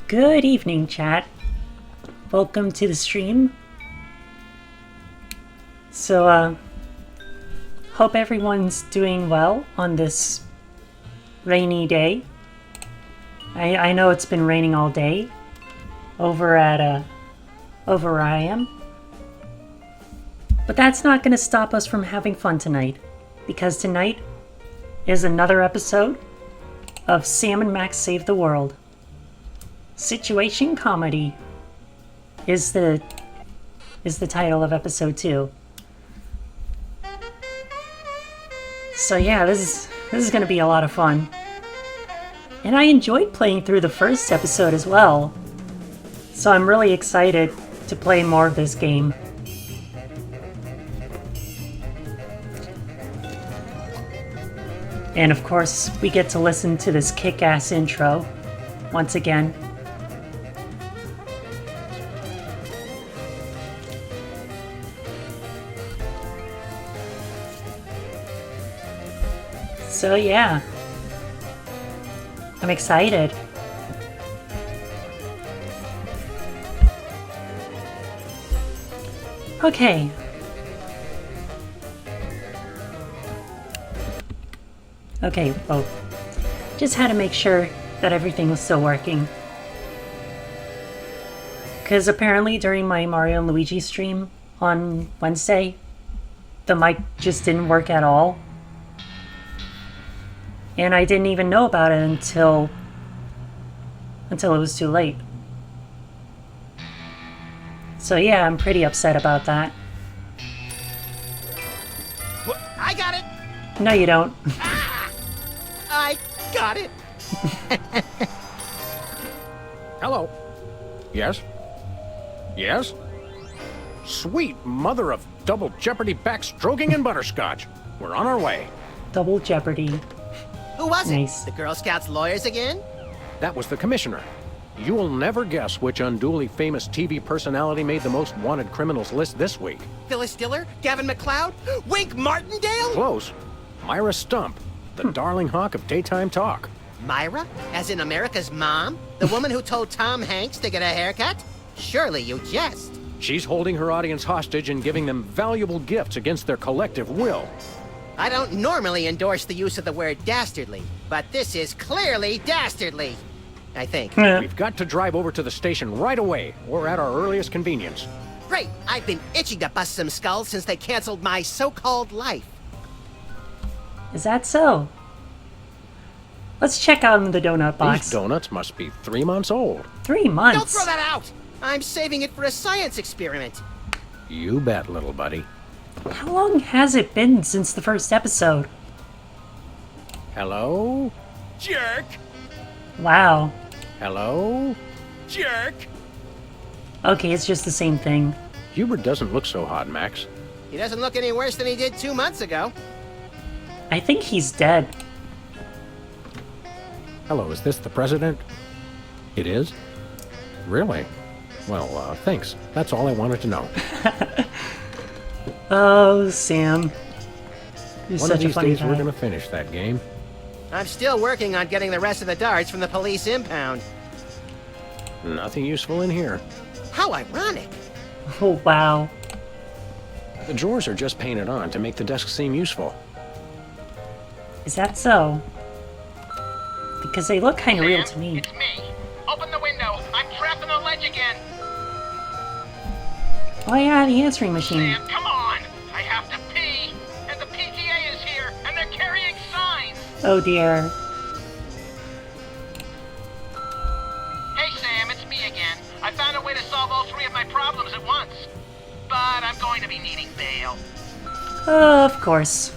Good evening, chat. Welcome to the stream. So, hope everyone's doing well on this rainy day. I know it's been raining all day over where I am. But that's not going to stop us from having fun tonight, because tonight is another episode of Sam and Max Save the World. Situation Comedy is the title of episode 2. So yeah, this is going to be a lot of fun. And I enjoyed playing through the first episode as well. So I'm really excited to play more of this game. And of course, we get to listen to this kick-ass intro once again. So yeah, I'm excited. Okay. Okay, well, just had to make sure that everything was still working. Because apparently during my Mario and Luigi stream on Wednesday, the mic just didn't work at all. And I didn't even know about it until it was too late. So yeah, I'm pretty upset about that. Well, I got it! No, you don't. I got it! Hello. Yes? Yes? Sweet mother of double jeopardy backstroking and butterscotch. We're on our way. Double Jeopardy. Who was it? Nice. The Girl Scouts lawyers again? That was the commissioner. You will never guess which unduly famous TV personality made the most wanted criminals list this week. Phyllis Diller? Gavin McLeod? Wink Martindale? Close. Myra Stump, the darling hawk of daytime talk. Myra? As in America's mom? The woman who told Tom Hanks to get a haircut? Surely you jest. She's holding her audience hostage and giving them valuable gifts against their collective will. I don't normally endorse the use of the word dastardly, but this is clearly dastardly. I think. We've got to drive over to the station right away, or at our earliest convenience. Great! I've been itching to bust some skulls since they canceled my so-called life. Is that so? Let's check out the donut box. These donuts must be 3 months old. 3 months? Don't throw that out! I'm saving it for a science experiment. You bet, little buddy. How long has it been since the first episode? Hello? Jerk! Wow. Hello? Jerk! Okay, it's just the same thing. Hubert doesn't look so hot, Max. He doesn't look any worse than he did 2 months ago. I think he's dead. Hello, is this the president? It is? Really? Well, thanks. That's all I wanted to know. Oh, Sam. You're One such of these a funny days guy. we're gonna finish that game. I'm still working on getting the rest of the darts from the police impound. Nothing useful in here. How ironic! Oh, wow. The drawers are just painted on to make the desk seem useful. Is that so? Because they look kind of real to me. It's me. Open the window. I'm trapped on the ledge again. Oh yeah, the answering machine. Sam, come on. I have to pee. And the PTA is here, and they're carrying signs. Oh dear. Hey, Sam, it's me again. I found a way to solve all 3 of my problems at once. But I'm going to be needing bail. Of course.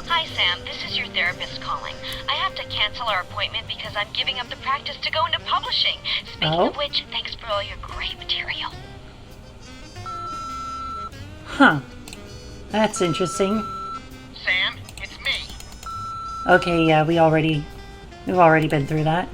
Hi, Sam. This is your therapist calling. I have to cancel our appointment because I'm giving up the practice to go into publishing. Speaking Oh? of which, thanks for all your great material. Huh. That's interesting. Sam, it's me. Okay, yeah, we've already been through that.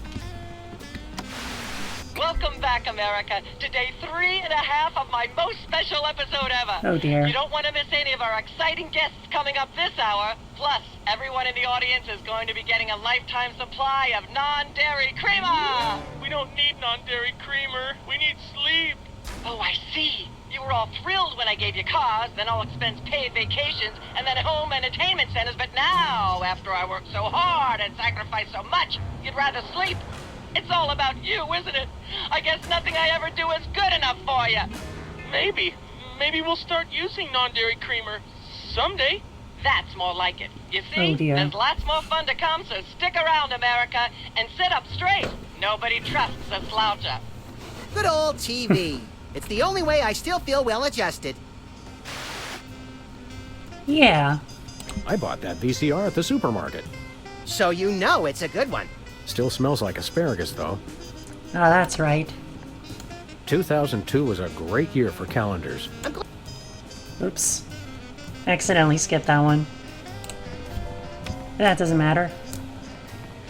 Welcome back. back, America, to day 3.5 of my most special episode ever. Oh, dear. You don't want to miss any of our exciting guests coming up this hour. Plus, everyone in the audience is going to be getting a lifetime supply of non-dairy creamer. We don't need non-dairy creamer. We need sleep. Oh, I see. You were all thrilled when I gave you cars, then all expense paid vacations, and then home entertainment centers. But now, after I worked so hard and sacrificed so much, you'd rather sleep. It's all about you, isn't it? I guess nothing I ever do is good enough for you. Maybe we'll start using non-dairy creamer someday. That's more like it. You Oh, see, dear. there's lots more fun to come, so stick around, America, and sit up straight. Nobody trusts a sloucher. Good old TV. It's the only way I still feel well adjusted. Yeah. I bought that VCR at the supermarket. So you know it's a good one. Still smells like asparagus, though. Oh, that's right. 2002 was a great year for calendars. Oops. Accidentally skipped that one. That doesn't matter.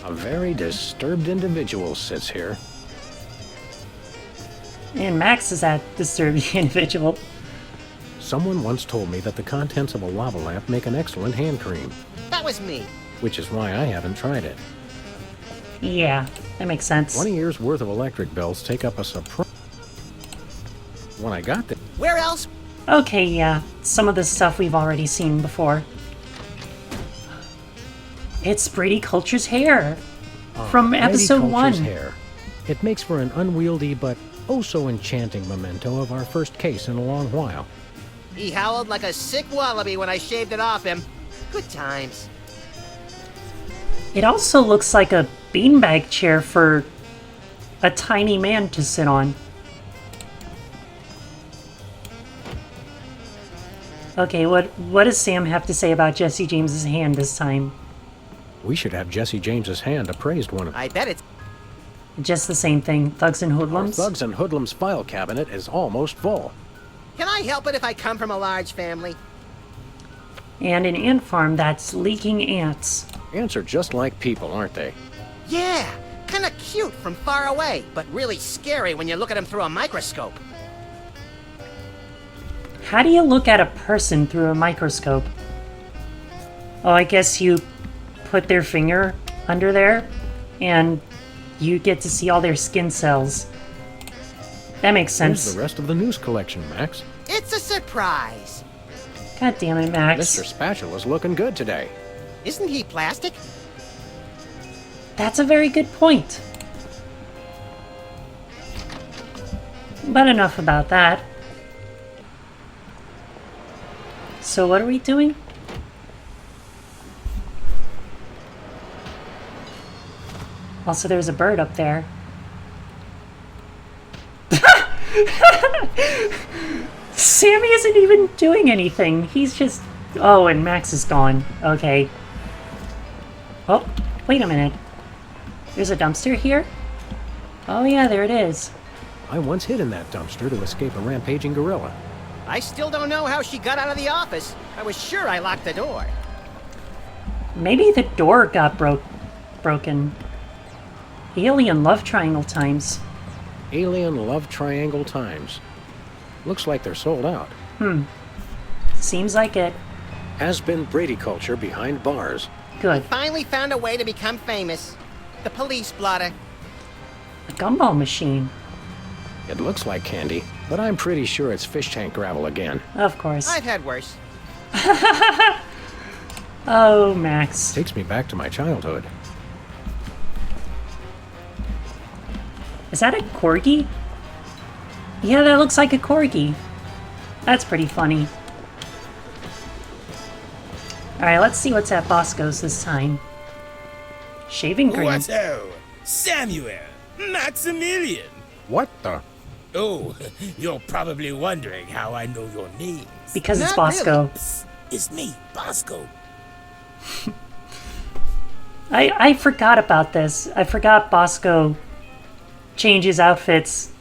A very disturbed individual sits here. And Max is that disturbed individual. Someone once told me that the contents of a lava lamp make an excellent hand cream, That was me. which is why I haven't tried it. Yeah, that makes sense. 20 years worth of electric bills take up a surprise. When I got there, Where else? Okay, yeah. Some of the stuff we've already seen before. It's Brady Culture's hair. From Brady episode Culture's 1. hair. It makes for an unwieldy but oh-so-enchanting memento of our first case in a long while. He howled like a sick wallaby when I shaved it off him. Good times. It also looks like a beanbag chair for a tiny man to sit on. Okay, what does Sam have to say about Jesse James's hand this time? We should have Jesse James's hand appraised one of I bet it's... Just the same thing, thugs and Our hoodlums. Thugs and Hoodlums file cabinet is almost full. Can I help it if I come from a large family? And an ant farm that's leaking ants. Ants are just like people, aren't they? Yeah, kinda cute from far away, but really scary when you look at them through a microscope. How do you look at a person through a microscope? Oh, I guess you put their finger under there and you get to see all their skin cells. That makes Where's sense. the rest of the news collection, Max? It's a surprise. God damn it, Max. Mr. Spatula's looking good today. Isn't he plastic? That's a very good point. But enough about that. So what are we doing? Also, there's a bird up there. Sammy isn't even doing anything. He's just... Oh, and Max is gone. Okay. Oh, wait a minute. There's a dumpster here? Oh yeah, there it is. I once hid in that dumpster to escape a rampaging gorilla. I still don't know how she got out of the office. I was sure I locked the door. Maybe the door got broken. Alien love triangle times. Alien Love Triangle Times. Looks like they're sold out. Seems like it. Has been Brady culture behind bars. Good. Finally found a way to become famous. The police blotter. A gumball machine. It looks like candy, but I'm pretty sure it's fish tank gravel again. Of course. I've had worse. Oh, Max. Takes me back to my childhood. Is that a corgi? Yeah, that looks like a corgi. That's pretty funny. Alright, let's see what's at Bosco's this time. Shaving cream. What-o? Samuel! Maximilian! What the? Oh, you're probably wondering how I know your names. Because it's Not Bosco. Psst, it's me, Bosco. I forgot about this. I forgot Bosco changes outfits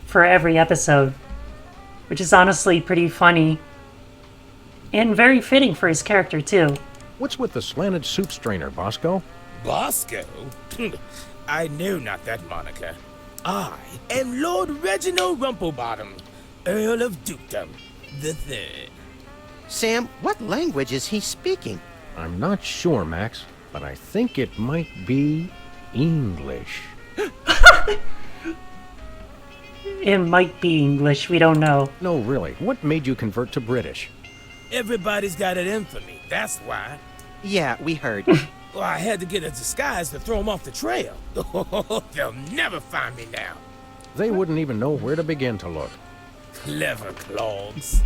for every episode, which is honestly pretty funny and very fitting for his character too. What's with the slanted soup strainer, Bosco? Bosco? I know not that moniker. I am Lord Reginald Rumplebottom, Earl of Dukedom the Third. Sam, what language is he speaking? I'm not sure, Max, but I think it might be English. It might be English, we don't know. No, really. What made you convert to British? Everybody's got it in for me, that's why. Yeah, we heard. Well, I had to get a disguise to throw them off the trail. They'll never find me now. They wouldn't even know where to begin to look. Clever clogs.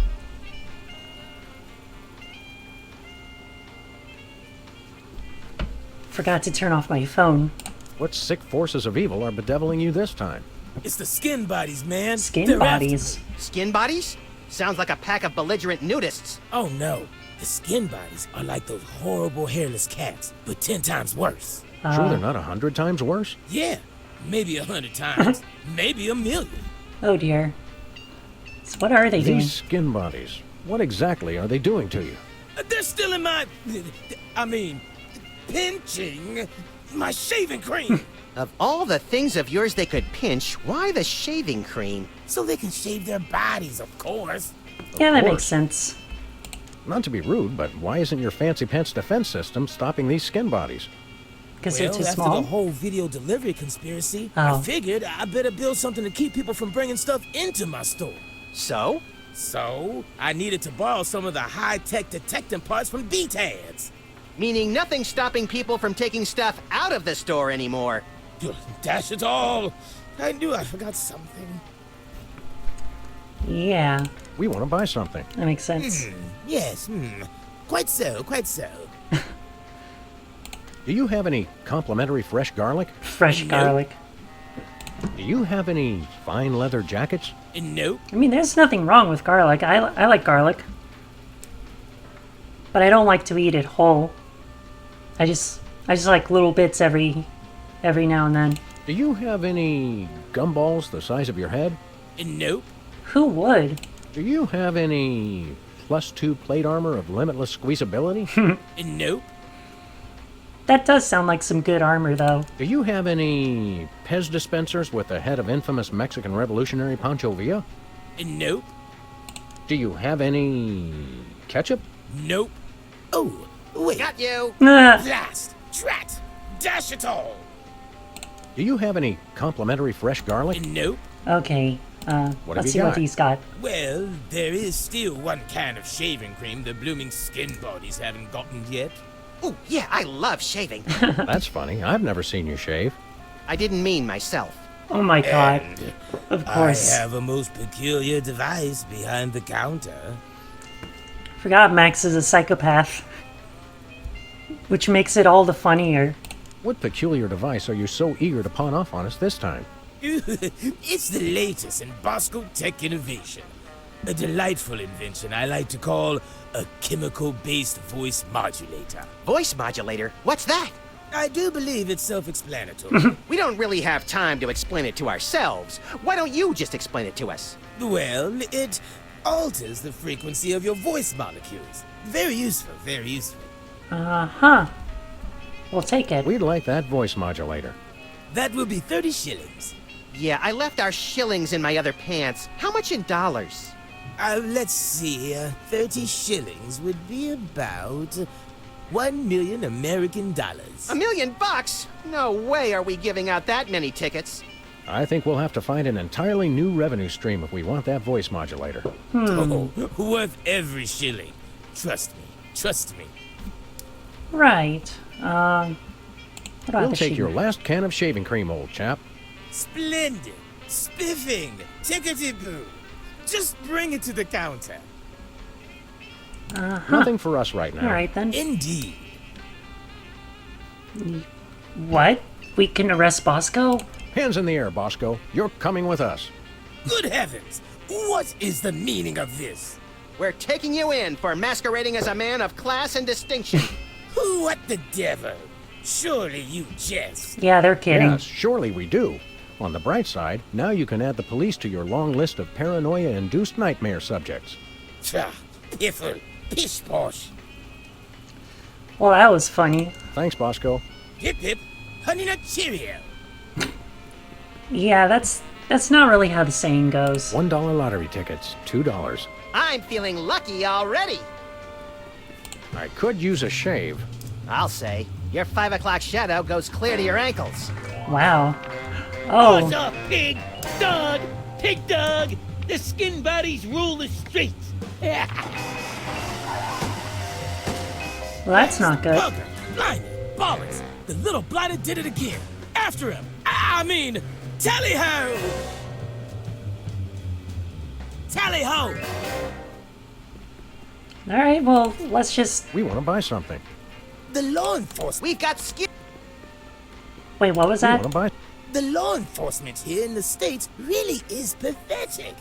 Forgot to turn off my phone. What sick forces of evil are bedeviling you this time? It's the skin bodies, man. Skin They're after bodies. me. Skin bodies? Sounds like a pack of belligerent nudists. Oh no, the skin bodies are like those horrible hairless cats, but 10 times worse. Sure they're not 100 times worse? Yeah, maybe 100 times, maybe 1,000,000. Oh dear. So what are they doing? These skin bodies, what exactly are they doing to you? They're still in my, pinching my shaving cream. Of all the things of yours they could pinch, why the shaving cream? So they can shave their bodies, of course. Yeah, that course. makes sense. Not to be rude, but why isn't your fancy pants defense system stopping these skin bodies? Because they're too after small. the whole video delivery conspiracy, Oh. I figured I better build something to keep people from bringing stuff into my store. So? So, I needed to borrow some of the high-tech detecting parts from B-Tads. Meaning nothing stopping people from taking stuff out of the store anymore. Dash it all! I knew I forgot something. Yeah, We want to buy something. that makes sense. Yes, quite so, quite so. Do you have any complimentary fresh garlic? Fresh garlic. Do you have any fine leather jackets? Nope. I mean, there's nothing wrong with garlic. I like garlic. But I don't like to eat it whole. I just like little bits every now and then. Do you have any gumballs the size of your head? Nope. Who would? Do you have any +2 plate armor of limitless squeezability? Nope. That does sound like some good armor, though. Do you have any Pez dispensers with the head of infamous Mexican revolutionary Pancho Villa? Nope. Do you have any ketchup? Nope. Oh, wait. Got you! Ah, Blast! Drat! Dash it all! Do you have any complimentary fresh garlic? Nope. okay, What have let's you see what got? he's got. Well, there is still one can of shaving cream the blooming skin bodies haven't gotten yet. Ooh, yeah, I love shaving. That's funny. I've never seen you shave. I didn't mean myself. Oh my god. And Of course. I have a most peculiar device behind the counter. Forgot Max is a psychopath. Which makes it all the funnier. What peculiar device are you so eager to pawn off on us this time? It's the latest in Bosco tech innovation. A delightful invention I like to call a chemical-based voice modulator. Voice modulator? What's that? I do believe it's self-explanatory. We don't really have time to explain it to ourselves. Why don't you just explain it to us? Well, it alters the frequency of your voice molecules. Very useful, very useful. Uh-huh. We'll take it. We'd like that voice modulator. That will be 30 shillings. Yeah, I left our shillings in my other pants. How much in dollars? Let's see, 30 shillings would be about 1 million American dollars. $1 million? No way are we giving out that many tickets. I think we'll have to find an entirely new revenue stream if we want that voice modulator. Oh, worth every shilling. Trust me, trust me. Right. What are We'll the take your sheep? last can of shaving cream, old chap. Splendid, spiffing, tickety-boo. Just bring it to the counter. Nothing for us right now. Alright then. Indeed. What? We can arrest Bosco? Hands in the air, Bosco. You're coming with us. Good heavens, what is the meaning of this? We're taking you in for masquerading as a man of class and distinction. What the devil? Surely you jest. Yeah, they're kidding. Yes, surely we do. On the bright side, now you can add the police to your long list of paranoia-induced nightmare subjects. Tcha, piffle, pish-posh. Well, that was funny. Thanks, Bosco. Hip hip, honey nut cheerio. Yeah, that's not really how the saying goes. $1 lottery tickets, $2. I'm feeling lucky already. I could use a shave. I'll say. Your 5 o'clock shadow goes clear to your ankles. Wow. Oh, What's up, pig? Dog! Pig dog! The skin bodies rule the streets! well, that's not good. Bugger! Blimey! Bollocks! The little blighter did it again! After him! I mean, tally-ho! Tally-ho! All right, well, let's just... We want to buy something. The law enforcement... We've got skin. Wait, what was We that? want to buy... The law enforcement here in the States really is pathetic.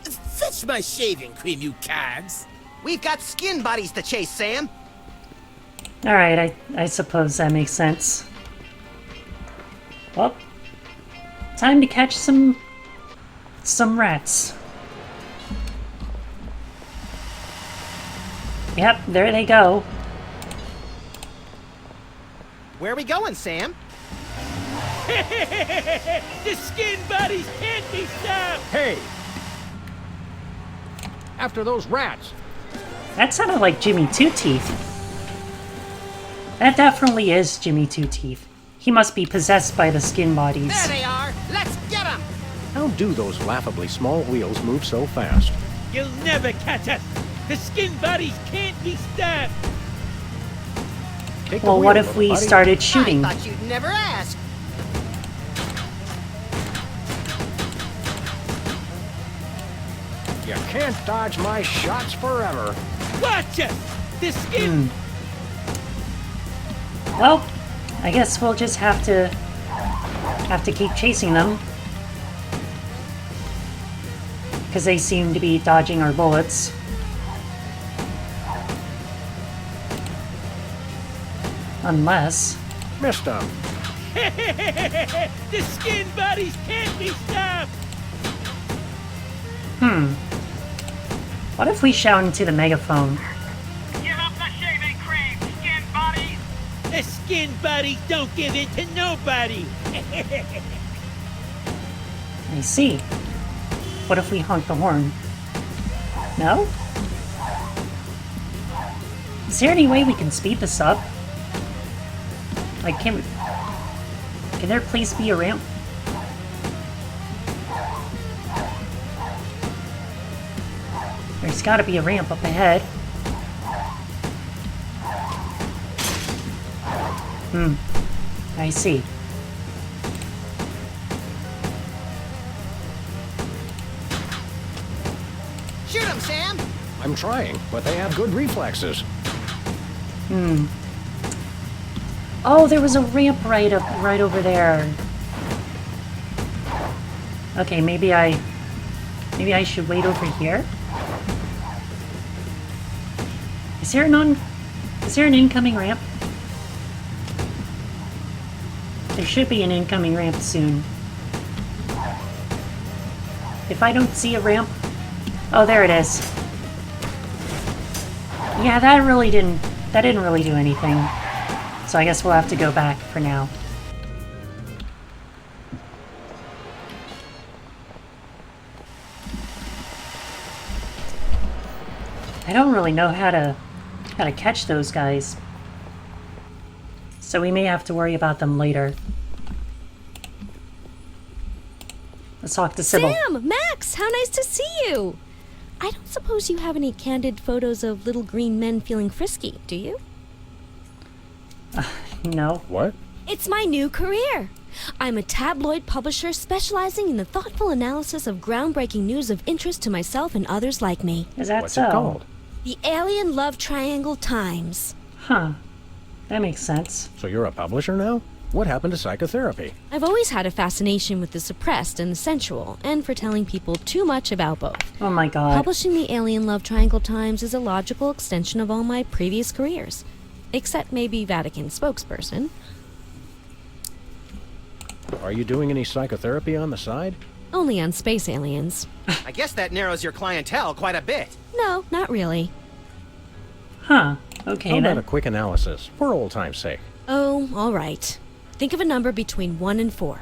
Fetch my shaving cream, you cags! We've got skin bodies to chase, Sam. All right, I suppose that makes sense. Well, time to catch some rats. Yep, there they go. Where are we going, Sam? The skin bodies can't be stopped! Hey! After those rats! That sounded like Jimmy Two Teeth. That definitely is Jimmy Two Teeth. He must be possessed by the skin bodies. There they are. Let's get them. How do those laughably small wheels move so fast? You'll never catch us! The skin bodies can't be stopped! Take the Well, wheel, what if little we buddy. started shooting? I thought you'd never ask. You can't dodge my shots forever. Watch us! The skin... Well, I guess we'll just have to keep chasing them. Because they seem to be dodging our bullets. Unless... Missed them. The skin bodies can't be stopped! What if we shout into the megaphone? Give up the shaving cream, skin bodies! The skin bodies don't give in to nobody! I see. What if we honk the horn? No? Is there any way we can speed this up? Like, can there please be a ramp? There's gotta be a ramp up ahead. I see. Shoot them, Sam. I'm trying, but they have good reflexes. Oh, there was a ramp right over there. Okay, maybe I should wait over here. Is there an incoming ramp? There should be an incoming ramp soon. If I don't see a ramp... Oh, there it is. Yeah, that didn't really do anything. So I guess we'll have to go back for now. I don't really know how to catch those guys. So we may have to worry about them later. Let's talk to Sybil. Sam! Max! How nice to see you! I don't suppose you have any candid photos of little green men feeling frisky, do you? No. What? It's my new career! I'm a tabloid publisher specializing in the thoughtful analysis of groundbreaking news of interest to myself and others like me. Is that What's so? it called? The Alien Love Triangle Times. Huh. That makes sense. So you're a publisher now? What happened to psychotherapy? I've always had a fascination with the suppressed and the sensual, and for telling people too much about both. Oh my god. Publishing the Alien Love Triangle Times is a logical extension of all my previous careers. Except maybe Vatican spokesperson. Are you doing any psychotherapy on the side? Only on space aliens. I guess that narrows your clientele quite a bit. No, not really. Huh. Okay How about then. a quick analysis, for old time's sake? Oh, all right. Think of a number between 1 and 4.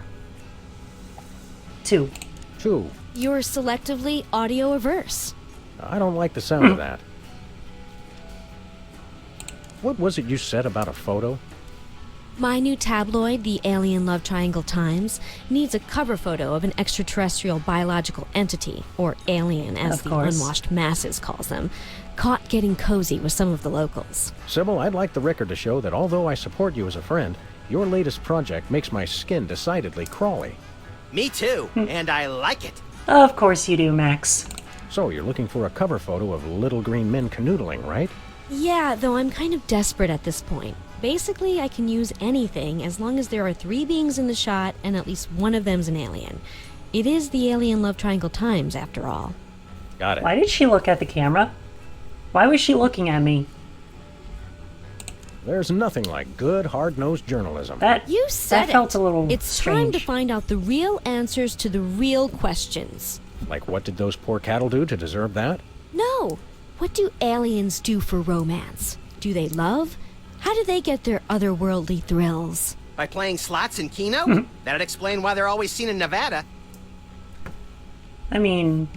2. 2. You're selectively audio averse. I don't like the sound of that. What was it you said about a photo? My new tabloid, the Alien Love Triangle Times, needs a cover photo of an extraterrestrial biological entity, or alien as Of the course. unwashed masses calls them, caught getting cozy with some of the locals. Sybil, I'd like the record to show that although I support you as a friend, your latest project makes my skin decidedly crawly. Me too, and I like it. Of course you do, Max. So, you're looking for a cover photo of little green men canoodling, right? Yeah, though I'm kind of desperate at this point. Basically, I can use anything as long as there are 3 beings in the shot and at least one of them's an alien. It is the Alien Love Triangle Times, after all. Got it. Why did she look at the camera? Why was she looking at me? There's nothing like good, hard-nosed journalism. You said that felt it. a little It's strange. time to find out the real answers to the real questions. Like, what did those poor cattle do to deserve that? No. What do aliens do for romance? Do they love? How do they get their otherworldly thrills? By playing slots in Keno? That'd explain why they're always seen in Nevada. I mean,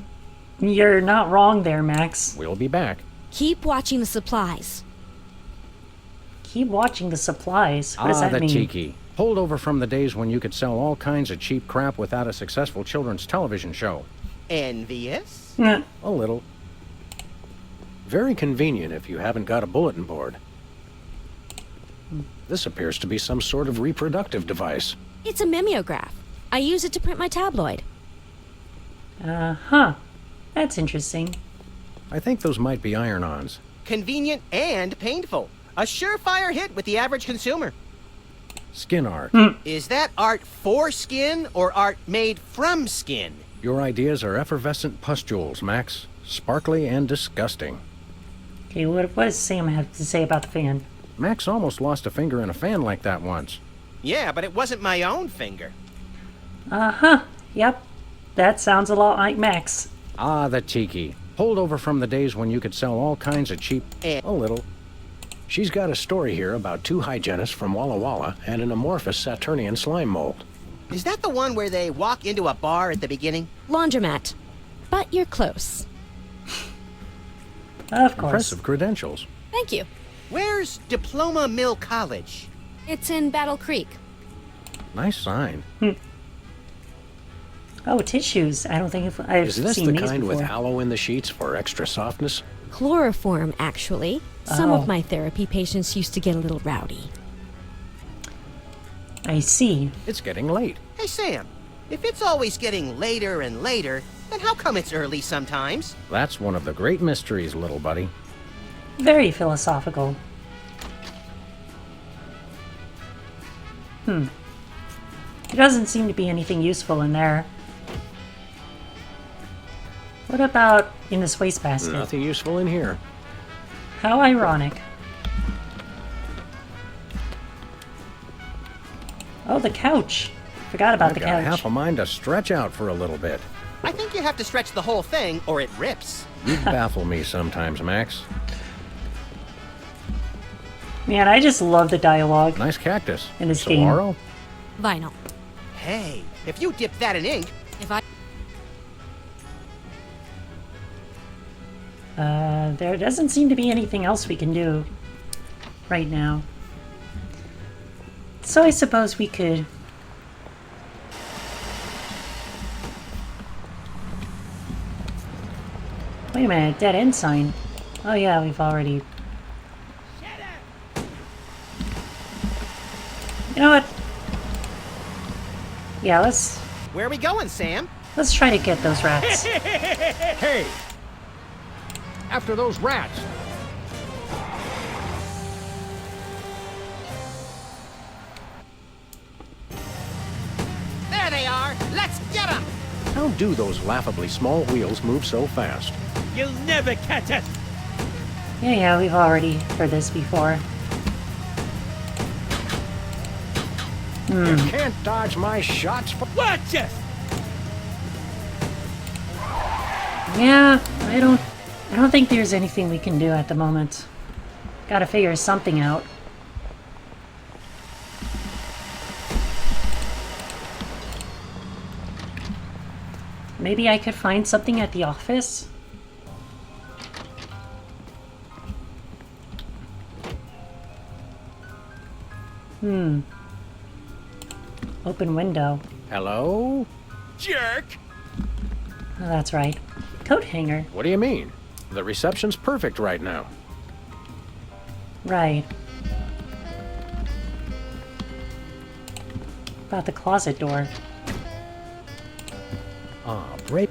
you're not wrong there, Max. We'll be back. Keep watching the supplies. Keep watching the supplies. What does that the mean? tiki. Holdover from the days when you could sell all kinds of cheap crap without a successful children's television show. Envious? Nah. A little. Very convenient if you haven't got a bulletin board. This appears to be some sort of reproductive device. It's a mimeograph. I use it to print my tabloid. Huh. That's interesting. I think those might be iron-ons. Convenient and painful. A surefire hit with the average consumer. Skin art. Is that art for skin or art made from skin? Your ideas are effervescent pustules, Max. Sparkly and disgusting. Okay, what does Sam have to say about the fan? Max almost lost a finger in a fan like that once. Yeah, but it wasn't my own finger. Uh-huh. Yep. That sounds a lot like Max. The tiki. Holdover from the days when you could sell all kinds of cheap... A little. She's got a story here about 2 hygienists from Walla Walla and an amorphous Saturnian slime mold. Is that the one where they walk into a bar at the beginning? Laundromat. But you're close. Of course. Impressive credentials. Thank you. Where's Diploma Mill College? It's in Battle Creek. Nice sign. Oh, tissues. I don't think I've Is this seen the these kind before. with aloe in the sheets for extra softness? Chloroform, actually. Some Oh. of my therapy patients used to get a little rowdy. I see. It's getting late. Hey, Sam, if it's always getting later and later, then how come it's early sometimes? That's one of the great mysteries, little buddy. Very philosophical. There doesn't seem to be anything useful in there. What about in this wastebasket? Nothing useful in here. How ironic. Oh, the couch. Forgot about I've the got couch. half a mind to stretch out for a little bit. I think you have to stretch the whole thing or it rips. You baffle me sometimes, Max. Man, I just love the dialogue. Nice cactus. In this game. Saguaro? Vinyl. Hey, if you dip that in ink, If I... There doesn't seem to be anything else we can do right now. So I suppose we could... Wait a minute, dead end sign. Oh yeah, we've already... You know what? Yeah, let's where are we going, Sam? try to get those rats. Hey! After those rats! There they are! Let's get them! How do those laughably small wheels move so fast? You'll never catch us! Yeah, we've already heard this before. You can't dodge my shots. Watch us! Yeah, I don't think there's anything we can do at the moment. Gotta figure something out. Maybe I could find something at the office? Open window. Hello? Jerk! Oh, that's right. Coat hanger. What do you mean? The reception's perfect right now. Right. About the closet door. Ah, break.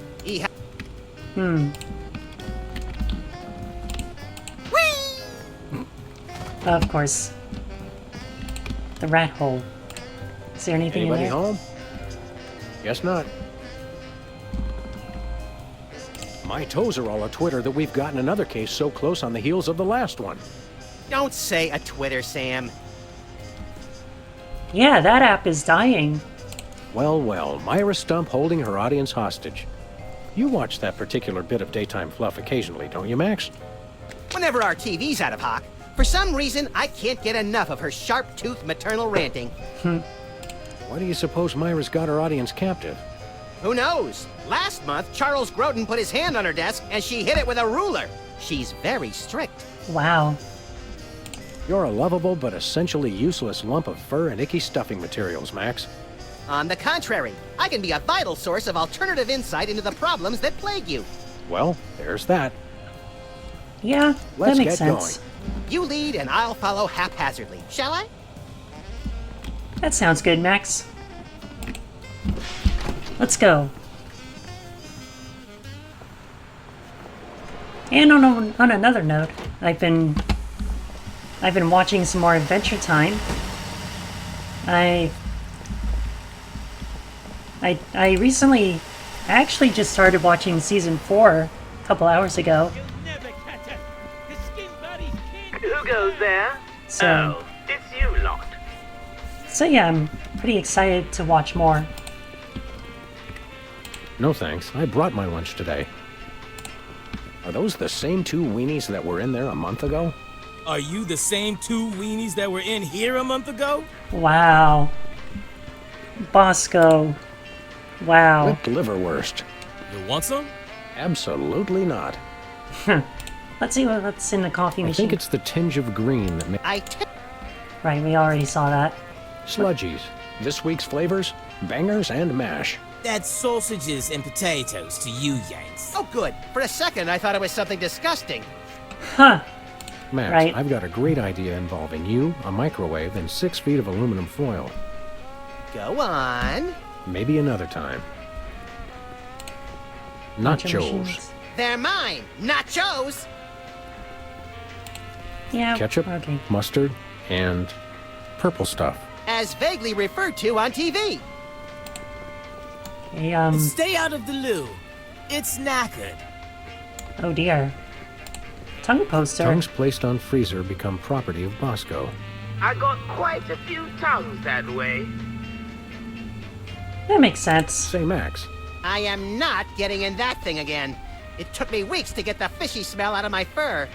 Of course. The rat hole. Is there anything Anybody in there? home? Guess not. My toes are all a twitter that we've gotten another case so close on the heels of the last one. Don't say a Twitter, Sam. Yeah, that app is dying. Well, well, Myra Stump holding her audience hostage. You watch that particular bit of daytime fluff occasionally, don't you, Max? Whenever our TV's out of hock, for some reason, I can't get enough of her sharp-toothed maternal ranting. Why do you suppose Myra's got her audience captive? Who knows? Last month, Charles Grodin put his hand on her desk and she hit it with a ruler. She's very strict. Wow. You're a lovable but essentially useless lump of fur and icky stuffing materials, Max. On the contrary, I can be a vital source of alternative insight into the problems that plague you. Well, there's that. Yeah, Let's that makes get sense. You lead and I'll follow haphazardly, shall I? That sounds good, Max. Let's go. And on another note, I've been watching some more Adventure Time. I recently actually just started watching season 4 a couple hours ago. Who goes there? So, It's you lot. so yeah, I'm pretty excited to watch more. No thanks, I brought my lunch today. Are those the same two weenies that were in there a month ago? Are you the same two weenies that were in here a month ago? Wow. Bosco. Wow. Whipped liverwurst. You want some? Absolutely not. Let's see what's in the coffee I machine. think it's the tinge of green that Right, we already saw that. Sludgies. This week's flavors, bangers and mash. That's sausages and potatoes to you Yanks. Oh, good. For a second, I thought it was something disgusting. Huh. Max, Right. I've got a great idea involving you, a microwave, and 6 feet of aluminum foil. Go on. Maybe another time. Nacho Nachos. machines. They're mine. Nachos. Yeah. Ketchup, Okay. mustard, and purple stuff. As vaguely referred to on TV. Hey, Stay out of the loo. It's knackered. oh dear. Tongue poster. Tongues placed on freezer become property of Bosco. I got quite a few tongues that way. That makes sense. Say, Max, I am not getting in that thing again. It took me weeks to get the fishy smell out of my fur.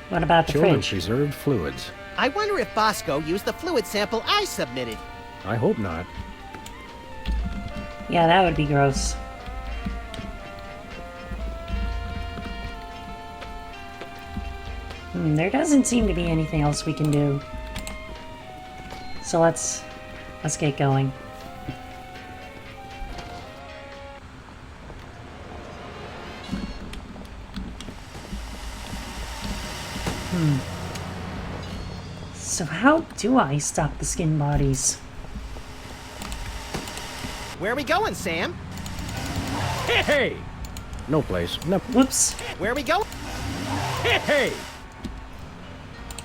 What about the chilled and fridge? preserved fluids. I wonder if Bosco used the fluid sample I submitted. I hope not. Yeah, that would be gross. There doesn't seem to be anything else we can do. So let's get going. So how do I stop the skin bodies? Where are we going, Sam? Hey! No place. No. Whoops. Where are we going? Hey!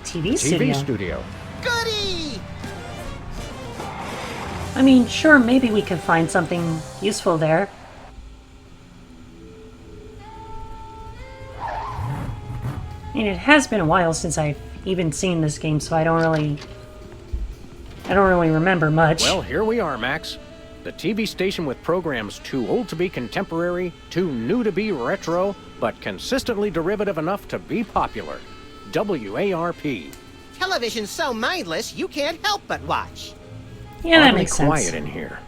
TV studio. TV studio. Goody! I mean, sure, maybe we could find something useful there. I mean, it has been a while since I've even seen this game, so I don't really remember much. Well, here we are, Max. The TV station with programs too old to be contemporary, too new to be retro, but consistently derivative enough to be popular. WARP. Television's so mindless, you can't help but watch. yeah, that Oddly makes sense. quiet in here.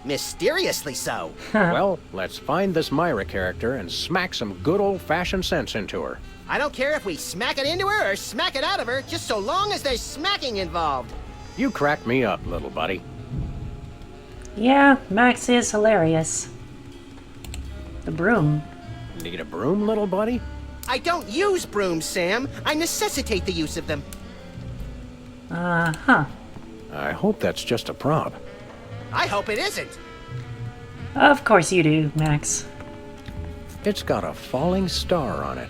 Mysteriously so. Well, let's find this Myra character and smack some good old-fashioned sense into her. I don't care if we smack it into her or smack it out of her, just so long as there's smacking involved. You crack me up, little buddy. Yeah, Max is hilarious. The broom. Need a broom, little buddy? I don't use brooms, Sam. I necessitate the use of them. Uh-huh. I hope that's just a prop. I hope it isn't. Of course you do, Max. It's got a falling star on it.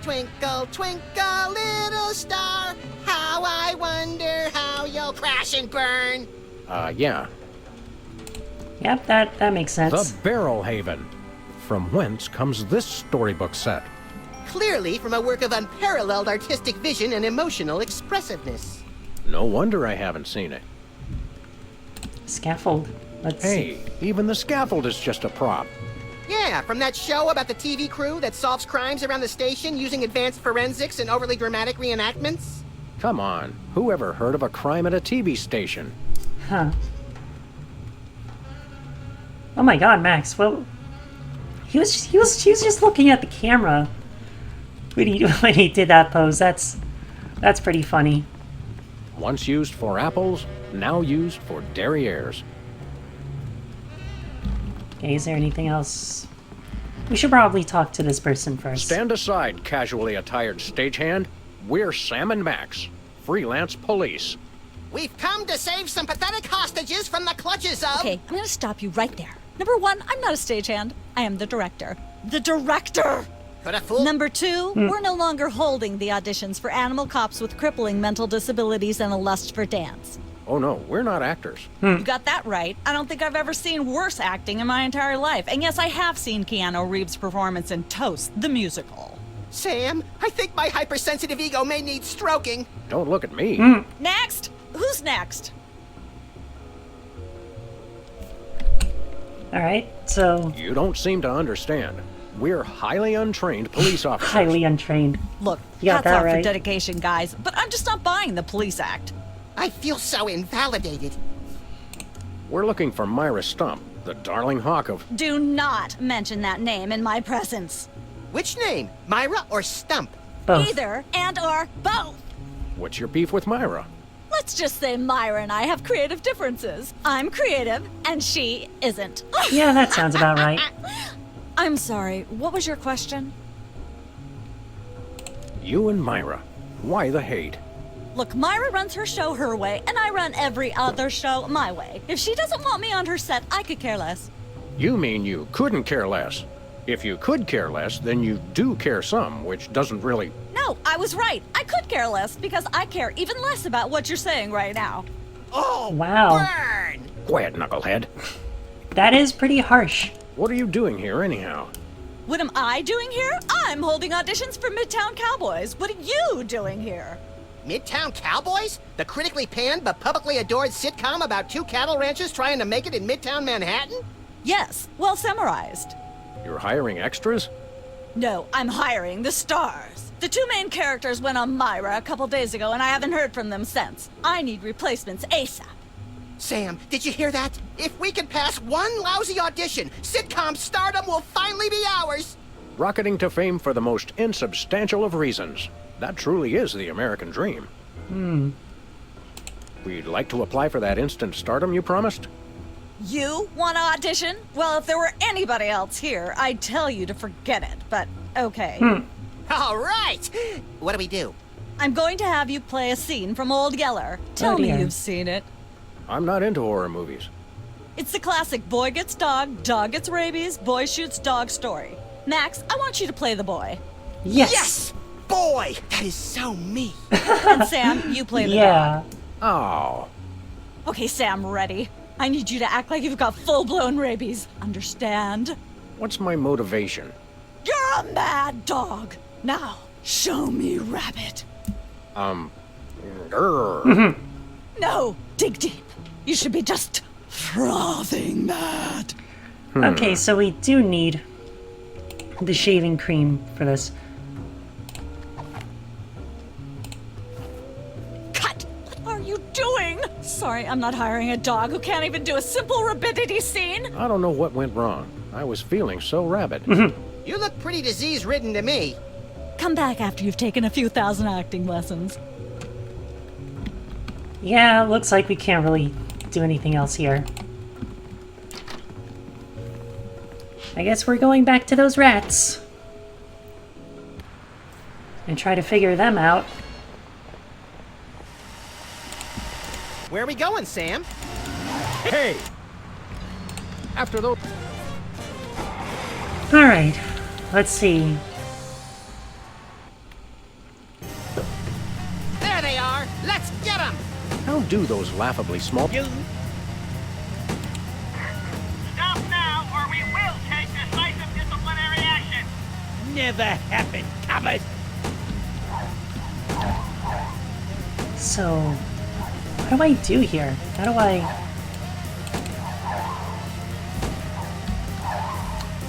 Twinkle, twinkle, little star, how I wonder how you'll crash and burn. Yeah. Yep, that makes sense. The Barrel Haven. From whence comes this storybook set? Clearly from a work of unparalleled artistic vision and emotional expressiveness. No wonder I haven't seen it. Scaffold. Let's see. Hey, even the scaffold is just a prop. Yeah, from that show about the TV crew that solves crimes around the station using advanced forensics and overly dramatic reenactments. Come on, who ever heard of a crime at a TV station? Huh. Oh my god, Max, well... He was just looking at the camera when he did that pose. That's pretty funny. Once used for apples, now used for derrieres. Okay, is there anything else? We should probably talk to this person first. Stand aside, casually attired stagehand. We're Sam and Max, freelance police. We've come to save some pathetic hostages from the clutches of... Okay, I'm gonna stop you right there. Number one, I'm not a stagehand. I am the director. The director! Could a fool... Number two, we're no longer holding the auditions for animal cops with crippling mental disabilities and a lust for dance. Oh no, we're not actors. You got that right. I don't think I've ever seen worse acting in my entire life. And yes, I have seen Keanu Reeves' performance in Toast, the musical. Sam, I think my hypersensitive ego may need stroking. Don't look at me. Next! Who's next? Alright, so... You don't seem to understand. We're highly untrained police officers. Highly untrained. Look, You got hats that off for right. dedication, guys, but I'm just not buying the police act. I feel so invalidated. We're looking for Myra Stump, the darling hawk of... Do not mention that name in my presence. Which name, Myra or Stump? Both. Either and or both. What's your beef with Myra? Let's just say Myra and I have creative differences. I'm creative, and she isn't. Yeah, that sounds about right. I'm sorry, what was your question? You and Myra. Why the hate? Look, Myra runs her show her way, and I run every other show my way. If she doesn't want me on her set, I could care less. You mean you couldn't care less? If you could care less, then you do care some, which doesn't really... No, I was right. I could care less, because I care even less about what you're saying right now. Oh, Wow. burn! Quiet, knucklehead. That is pretty harsh. What are you doing here, anyhow? What am I doing here? I'm holding auditions for Midtown Cowboys. What are you doing here? Midtown Cowboys? The critically panned but publicly adored sitcom about two cattle ranchers trying to make it in Midtown Manhattan? Yes, well summarized. You're hiring extras? No, I'm hiring the stars. The two main characters went on Myra a couple days ago, and I haven't heard from them since. I need replacements ASAP. Sam, did you hear that? If we can pass one lousy audition, sitcom stardom will finally be ours! Rocketing to fame for the most insubstantial of reasons. That truly is the American dream. We'd like to apply for that instant stardom you promised. You want to audition? Well, if there were anybody else here, I'd tell you to forget it, but okay. All right! What do we do? I'm going to have you play a scene from Old Yeller. Tell me dear. you've seen it. I'm not into horror movies. It's the classic boy gets dog, dog gets rabies, boy shoots dog story. Max, I want you to play the boy. Yes! Yes! Boy, that is so me! And Sam, you play the Yeah. Oh. dog. Okay, Sam, ready? I need you to act like you've got full-blown rabies. Understand? What's my motivation? You're a mad dog. Now, show me rabbit. Grr. No, dig deep. You should be just frothing mad. Okay, so we do need the shaving cream for this. Cut! What are you doing? Sorry, I'm not hiring a dog who can't even do a simple rapidity scene. I don't know what went wrong. I was feeling so rabid. You look pretty disease-ridden to me. Come back after you've taken a few thousand acting lessons. Yeah, looks like we can't really do anything else here. I guess we're going back to those rats. And try to figure them out. Where are we going, Sam? Hey! After those... Alright, let's see. There they are. Let's get them. How do those laughably small... Stop now, or we will take decisive disciplinary action. Never happened, Thomas. So, what do I do here? How do I...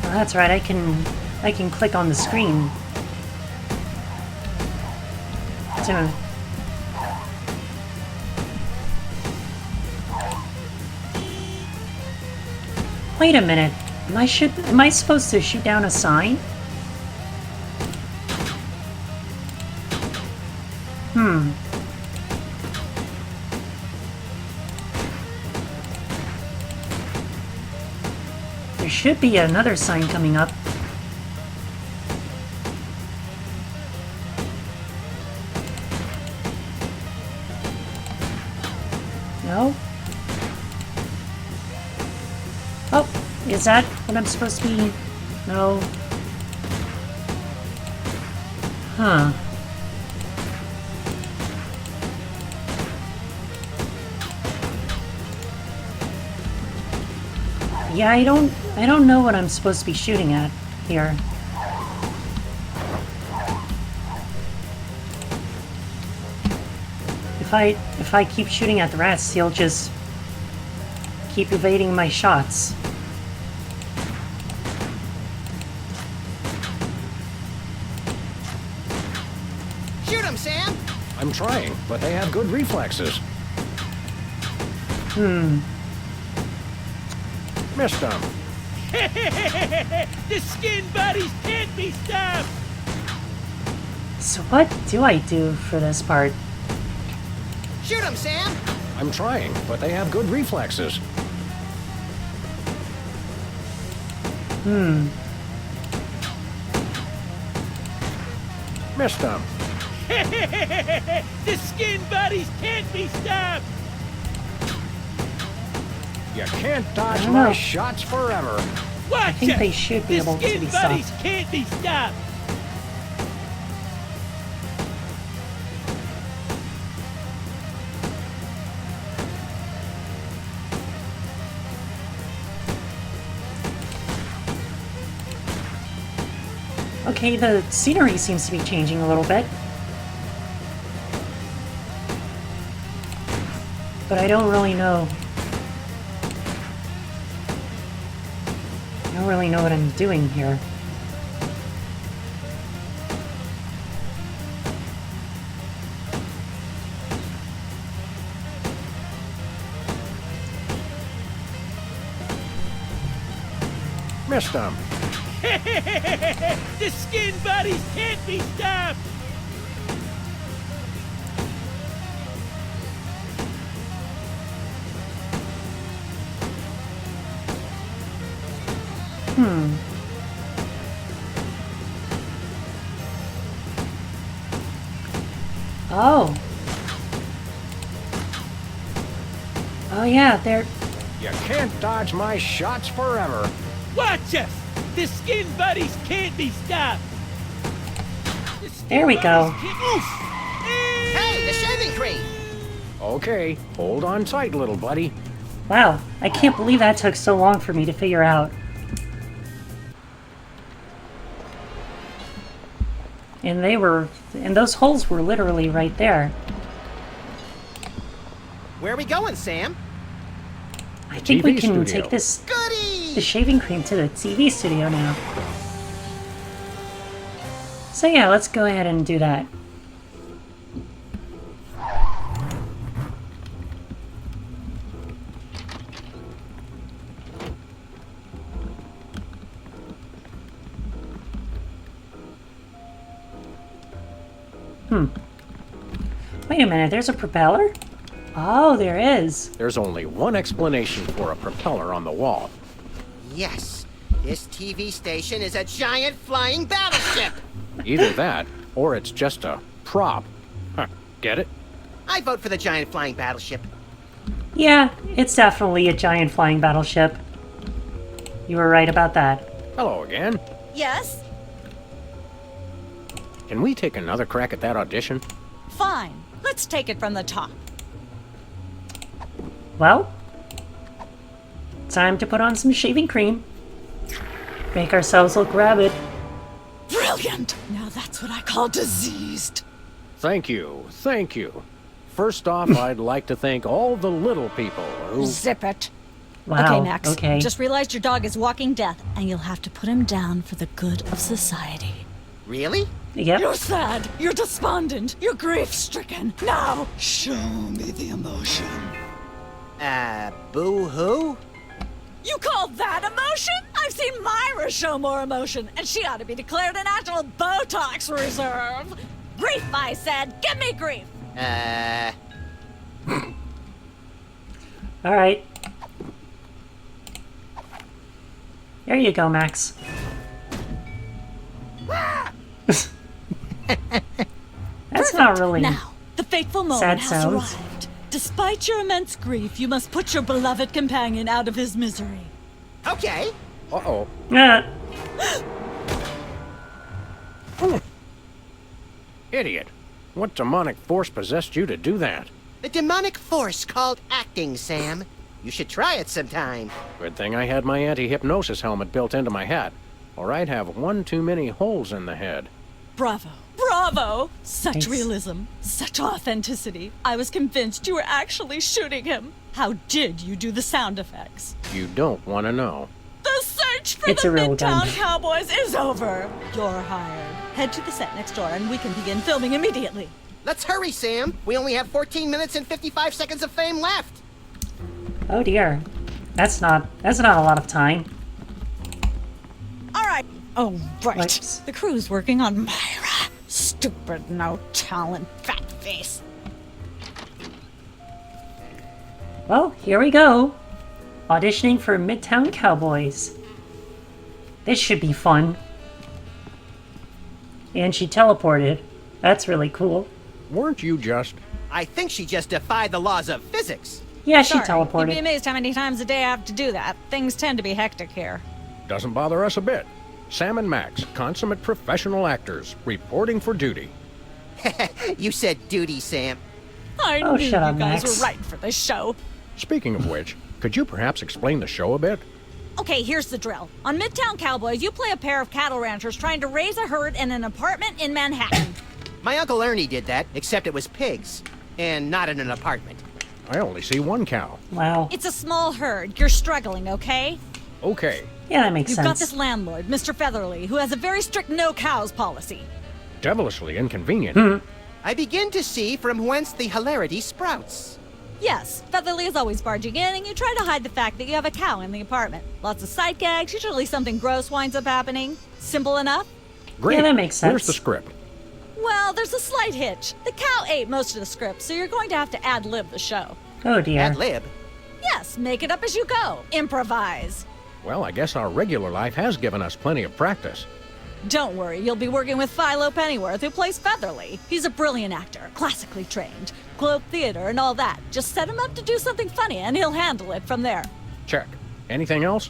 Oh, that's right, I can click on the screen. To... Wait a minute. Am I supposed to shoot down a sign? There should be another sign coming up. No? Oh, is that what I'm supposed to be? No. Huh. Yeah, I don't know what I'm supposed to be shooting at here. If I keep shooting at the rats, he'll just keep evading my shots. Shoot him, Sam. I'm trying, but they have good reflexes. Missed them. The skin buddies can't be stopped. So what do I do for this part? Shoot him, Sam. I'm trying, but they have good reflexes. Missed them. The skin buddies can't be stopped. You can't dodge I don't my know. shots forever. Watch I think out. they should be The able to skin be buddies stopped. can't be stopped. Okay, the scenery seems to be changing a little bit. But I don't really know. I don't really know what I'm doing here. Missed them. The skin buddies can't be stopped. Oh. Oh yeah, they're... You can't dodge my shots forever. Watch us. The skin buddies can't be stopped. The skin There we go. buddies can't- Oof. Hey, the shaving cream. Okay, hold on tight, little buddy. Wow, I can't believe that took so long for me to figure out. And those holes were literally right there. Where are we going, Sam? I think we TV can studio. take the Goody! shaving cream to the TV studio now. So yeah, let's go ahead and do that. Wait a minute, there's a propeller? Oh, there is. There's only one explanation for a propeller on the wall. Yes, this TV station is a giant flying battleship. Either that, or it's just a prop. Huh, get it? I vote for the giant flying battleship. Yeah, it's definitely a giant flying battleship. You were right about that. Hello again. Yes? Can we take another crack at that audition? Fine. Let's take it from the top. Well, time to put on some shaving cream. Make ourselves look rabid. Brilliant! Now that's what I call diseased. Thank you, thank you. First off, I'd like to thank all the little people who... Zip it. Wow, Okay, Max. okay. Just realized your dog is walking death, and you'll have to put him down for the good of society. Really? Yep. You're sad. You're despondent. You're grief-stricken. Now, show me the emotion. Boo-hoo? You call that emotion? I've seen Myra show more emotion, and she ought to be declared a national Botox reserve. Grief, I said. Give me grief. All right. There you go, Max. That's not really... Now, the fateful moment sad has sounds. arrived. Despite your immense grief, you must put your beloved companion out of his misery. Okay. Uh-oh. Idiot. What demonic force possessed you to do that? The demonic force called acting, Sam. You should try it sometime. Good thing I had my anti-hypnosis helmet built into my head, or I'd have one too many holes in the head. Bravo. Bravo! Such Nice. realism, such authenticity. I was convinced you were actually shooting him. How did you do the sound effects? You don't want to know. The search for It's the a real Midtown gun. Cowboys is over. You're hired. Head to the set next door and we can begin filming immediately. Let's hurry, Sam. We only have 14 minutes and 55 seconds of fame left. Oh dear. That's not a lot of time. All right. Oh, right. Right. The crew's working on Myra. Stupid, no talent, fat face. Well, here we go. Auditioning for Midtown Cowboys. This should be fun. And she teleported. That's really cool. Weren't you just... I think she just defied the laws of physics. Yeah, she Sorry, you'd be teleported. amazed how many times a day I have to do that. Things tend to be hectic here. Doesn't bother us a bit. Sam and Max, consummate professional actors, reporting for duty. You said duty, Sam. I Oh, knew shut you up, guys Max. were right for this show. Speaking of which, could you perhaps explain the show a bit? Okay, here's the drill. On Midtown Cowboys, you play a pair of cattle ranchers trying to raise a herd in an apartment in Manhattan. My Uncle Ernie did that, except it was pigs. And not in an apartment. I only see one cow. Wow. It's a small herd. You're struggling, okay? Okay, Yeah, that makes You've sense. got this landlord, Mr. Featherly, who has a very strict no cows policy. devilishly inconvenient. I begin to see from whence the hilarity sprouts. Yes, Featherly is always barging in, and you try to hide the fact that you have a cow in the apartment. Lots of sight gags, usually something gross winds up happening. Simple enough? Great. Yeah, that makes Where's sense. the script? Well, there's a slight hitch. The cow ate most of the script, so you're going to have to ad-lib the show. Oh dear. Ad lib. Yes, make it up as you go. Improvise. Well, I guess our regular life has given us plenty of practice. Don't worry, you'll be working with Philo Pennyworth, who plays Featherly. He's a brilliant actor, classically trained, Globe Theater and all that. Just set him up to do something funny, and he'll handle it from there. Check. Anything else?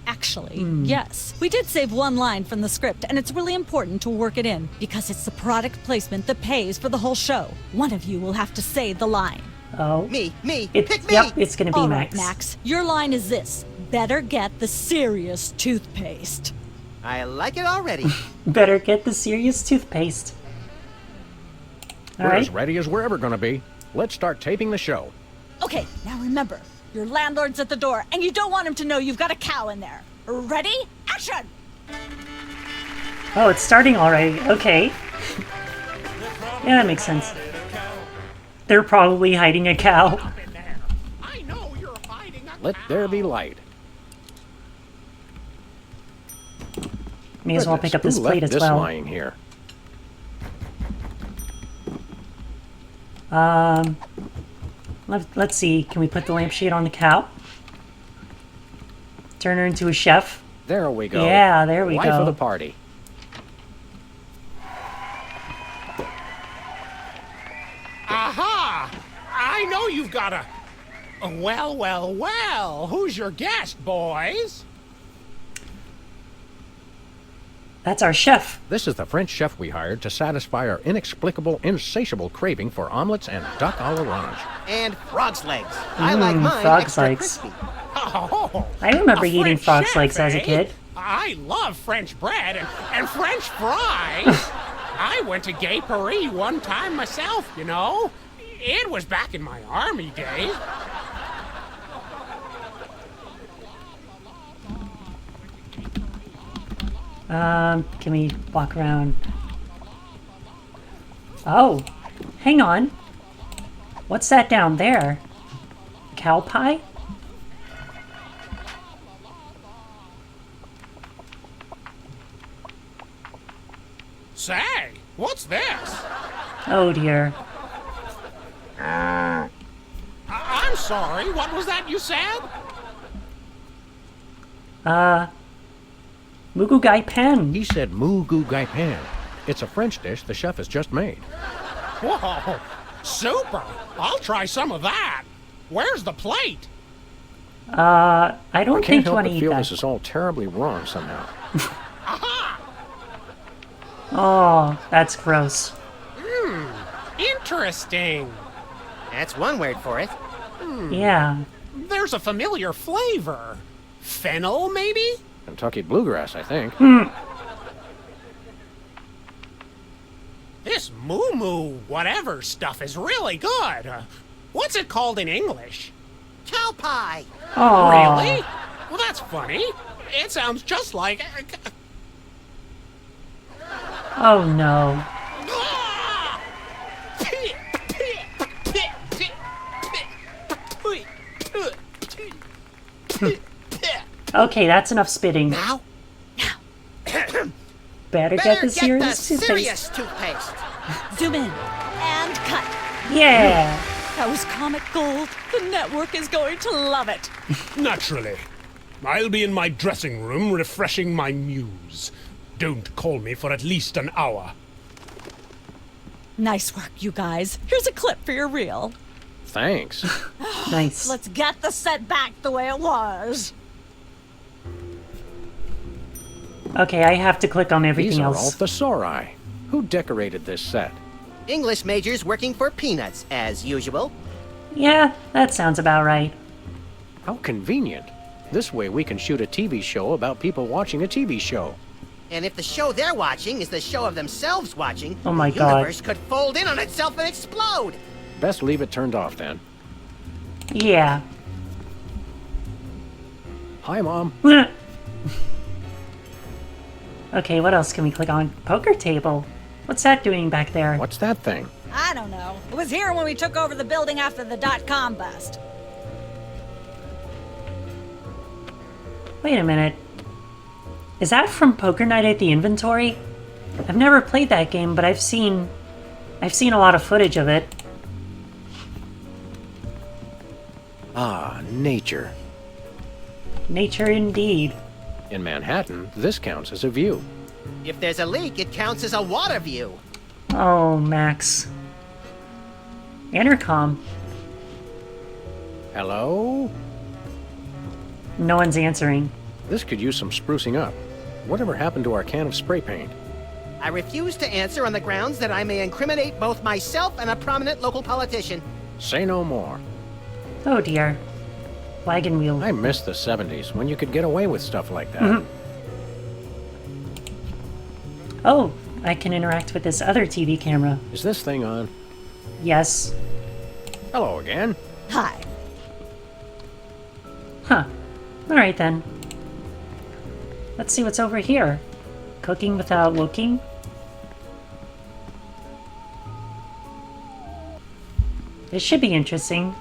Actually, yes. We did save one line from the script, and it's really important to work it in, because it's the product placement that pays for the whole show. One of you will have to say the line. Oh. Me, It, pick me! yep, it's gonna be All right, Max. Max. Your line is this. Better get the serious toothpaste. I like it already. Better get the serious toothpaste. We're as Alright. ready as we're ever going to be. Let's start taping the show. Okay, now remember, your landlord's at the door, and you don't want him to know you've got a cow in there. Ready? Action! Oh, it's starting already. Okay. Yeah, that makes sense. They're probably hiding a cow. Let there be light. May as well Goodness, pick up this who plate left as this well. lying here? Let's see. Can we put the lampshade on the cow? Turn her into a chef? There we go. Yeah, there we Life go. of the party. Aha! I know you've got a... Well, well, well. Who's your guest, boys? That's our chef. This is the French chef we hired to satisfy our inexplicable, insatiable craving for omelets and duck à l'orange. And frog's legs. I like mine frog's extra legs. crispy. Oh, I remember a eating French frog's chef, legs as a eh? kid. I love French bread and French fries. I went to Gay Paris one time myself, you know. It was back in my army days. Can we walk around? Oh, hang on. What's that down there? Cow pie? Say, what's this? Oh dear. I'm sorry, what was that you said? Mugu Gai Pen. He said moo goo gai pan. It's a French dish the chef has just made. Whoa, super. I'll try some of that. Where's the plate? I don't I think can't you help want but to eat feel that. this is all terribly wrong somehow. Aha! Oh, that's gross. Interesting. That's one word for it. Yeah. There's a familiar flavor. Fennel, maybe? Kentucky bluegrass, I think. This moo-moo whatever stuff is really good. What's it called in English? Cow pie. Oh. Really? Well, that's funny. It sounds just like... Oh no. Ah! Okay, that's enough spitting. Now, Better get better the get the serious toothpaste. serious toothpaste. Zoom in and cut. Yeah. That was comic gold. The network is going to love it. Naturally. I'll be in my dressing room refreshing my muse. Don't call me for at least an hour. Nice work, you guys. Here's a clip for your reel. Thanks. Nice. Let's get the set back the way it was. Okay, I have to click on everything These are all else. thesauri. Who decorated this set? English majors working for peanuts, as usual. Yeah, that sounds about right. How convenient. This way we can shoot a TV show about people watching a TV show. And if the show they're watching is the show of themselves watching, Oh my the God. universe could fold in on itself and explode. Best leave it turned off then. Yeah. Hi, Mom. Okay, what else can we click on? Poker table. What's that doing back there? What's that thing? I don't know. It was here when we took over the building after the .com bust. Wait a minute. Is that from Poker Night at the Inventory? I've never played that game, but I've seen a lot of footage of it. Ah, nature. Nature indeed. In Manhattan, this counts as a view. If there's a leak, it counts as a water view. Oh, Max. Intercom. Hello? No one's answering. This could use some sprucing up. Whatever happened to our can of spray paint? I refuse to answer on the grounds that I may incriminate both myself and a prominent local politician. Say no more. Oh dear. Wagon wheel. I miss the 70s when you could get away with stuff like that. Oh, I can interact with this other TV camera. Is this thing on? Yes. Hello again. Hi. Huh. Alright then. Let's see what's over here. Cooking without looking? This should be interesting.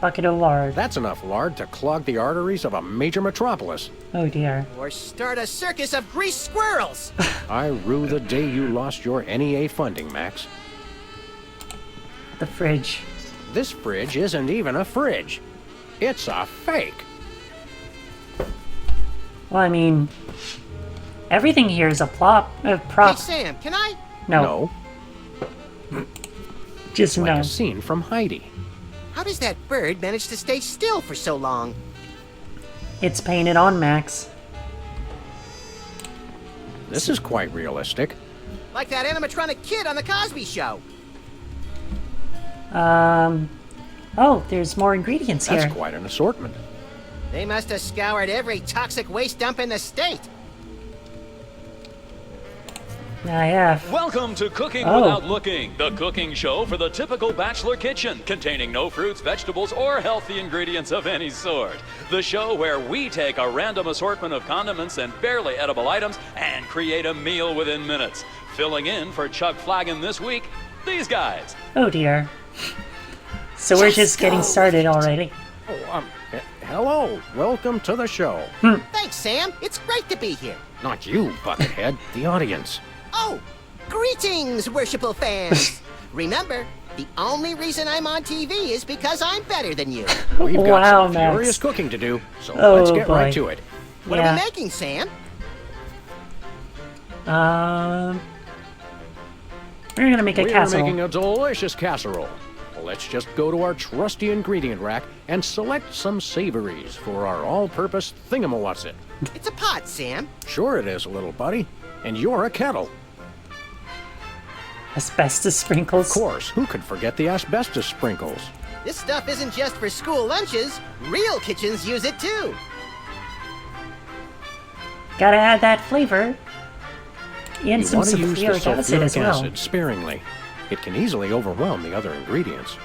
Bucket of lard. That's enough lard to clog the arteries of a major metropolis. Oh dear. Or start a circus of greased squirrels. I rue the day you lost your NEA funding, Max. the fridge. This fridge isn't even a fridge. It's a fake. Well, I mean, everything here is a prop. Hey, Sam, can I? No. Just like no. a scene from Heidi. How does that bird manage to stay still for so long? It's painted on, Max. This is quite realistic. Like that animatronic kid on the Cosby Show. Oh, there's more ingredients here. That's quite an assortment. They must have scoured every toxic waste dump in the state. I have. Welcome to Cooking Without Looking, the cooking show for the typical bachelor kitchen, containing no fruits, vegetables, or healthy ingredients of any sort. The show where we take a random assortment of condiments and barely edible items and create a meal within minutes. Filling in for Chuck Flagon this week, these guys. Oh dear. So we're just getting started already. Oh, hello. Welcome to the show. Thanks, Sam. It's great to be here. Not you, Buckethead. The audience. Oh, greetings, worshipful fans. Remember, the only reason I'm on TV is because I'm better than you. We've got some Max. furious cooking to do, so Oh, let's get boy. right to it. What are we making, Sam? We're gonna make a casserole. We're making a delicious casserole. Let's just go to our trusty ingredient rack and select some savories for our all-purpose thingamawatsit. It's a pot, Sam. Sure it is, little buddy. And you're a kettle. Asbestos sprinkles. Of course, who could forget the asbestos sprinkles? This stuff isn't just for school lunches. Real kitchens use it too. Gotta add that flavor. And You some want to use the sulfuric acid as sulfuric well. acid sparingly. It can easily overwhelm the other ingredients.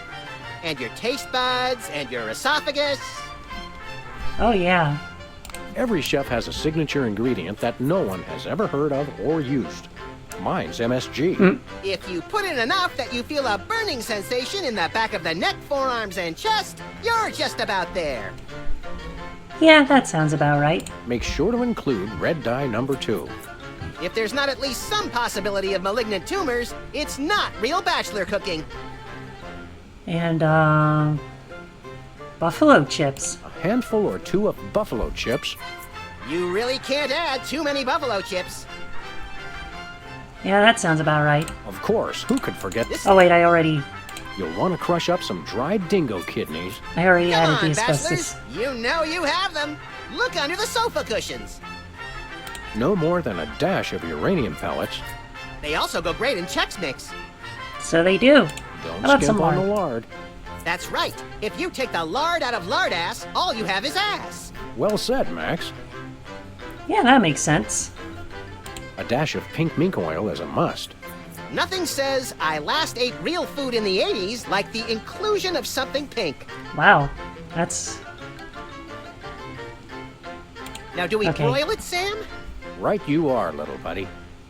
And your taste buds, and your esophagus. Oh yeah. Every chef has a signature ingredient that no one has ever heard of or used. Mine's MSG. If you put in enough that you feel a burning sensation in the back of the neck, forearms, and chest, you're just about there. Yeah, that sounds about right. Make sure to include red dye number 2. If there's not at least some possibility of malignant tumors, it's not real bachelor cooking. And, buffalo chips. A handful or 2 of buffalo chips. You really can't add too many buffalo chips. Yeah, that sounds about right. Of course, who could forget this? Oh wait, I already You'll want to crush up some dried dingo kidneys. added Come the on, asbestos. bachelors. You know you have them. Look under the sofa cushions. No more than a dash of uranium pellets. They also go great in Chex Mix. So they do. Don't How about some skimp on the lard? lard. That's right. If you take the lard out of lard ass, all you have is ass. Well said, Max. Yeah, that makes sense. A dash of pink mink oil is a must. Nothing says I last ate real food in the 80s like the inclusion of something pink. Wow, that's Now, do we Okay. broil it, Sam? Right you are, little buddy.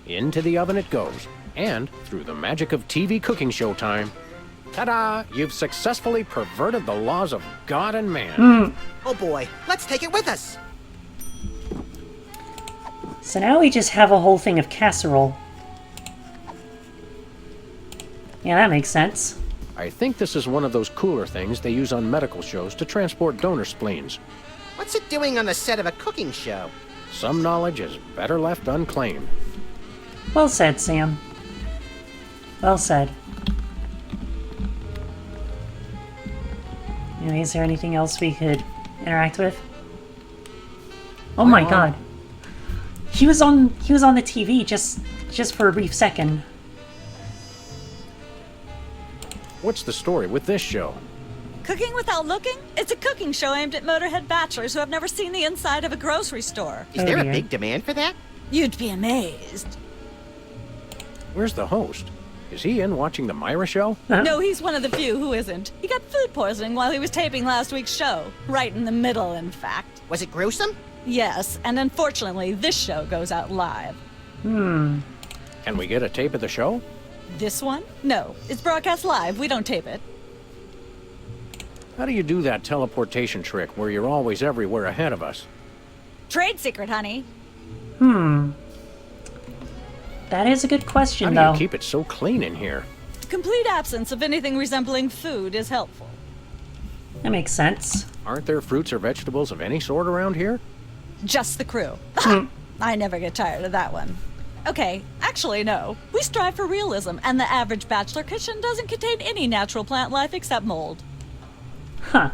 Into the oven it goes. And through the magic of TV cooking show time, ta-da! You've successfully perverted the laws of God and man. Oh boy, let's take it with us. So now we just have a whole thing of casserole. Yeah, that makes sense. I think this is one of those cooler things they use on medical shows to transport donor spleens. What's it doing on the set of a cooking show? Some knowledge is better left unclaimed. Well said, Sam. Well said. Anyway, is there anything else we could interact with? Oh my god. He was on the TV just for a brief second. What's the story with this show? Cooking Without Looking? It's a cooking show aimed at Motorhead bachelors who have never seen the inside of a grocery store. Is there a big demand for that? You'd be amazed. Where's the host? Is he in watching the Myra show? No, he's one of the few who isn't. He got food poisoning while he was taping last week's show. Right in the middle, in fact. Was it gruesome? Yes, and unfortunately, this show goes out live. Can we get a tape of the show? This one? No, it's broadcast live. We don't tape it. How do you do that teleportation trick where you're always everywhere ahead of us? Trade secret, honey. That is a good question, How do though. you keep it so clean in here? complete absence of anything resembling food is helpful. That makes sense. Aren't there fruits or vegetables of any sort around here? Just the crew. I never get tired of that one. Okay, actually, no. We strive for realism, and the average bachelor kitchen doesn't contain any natural plant life except mold. Huh.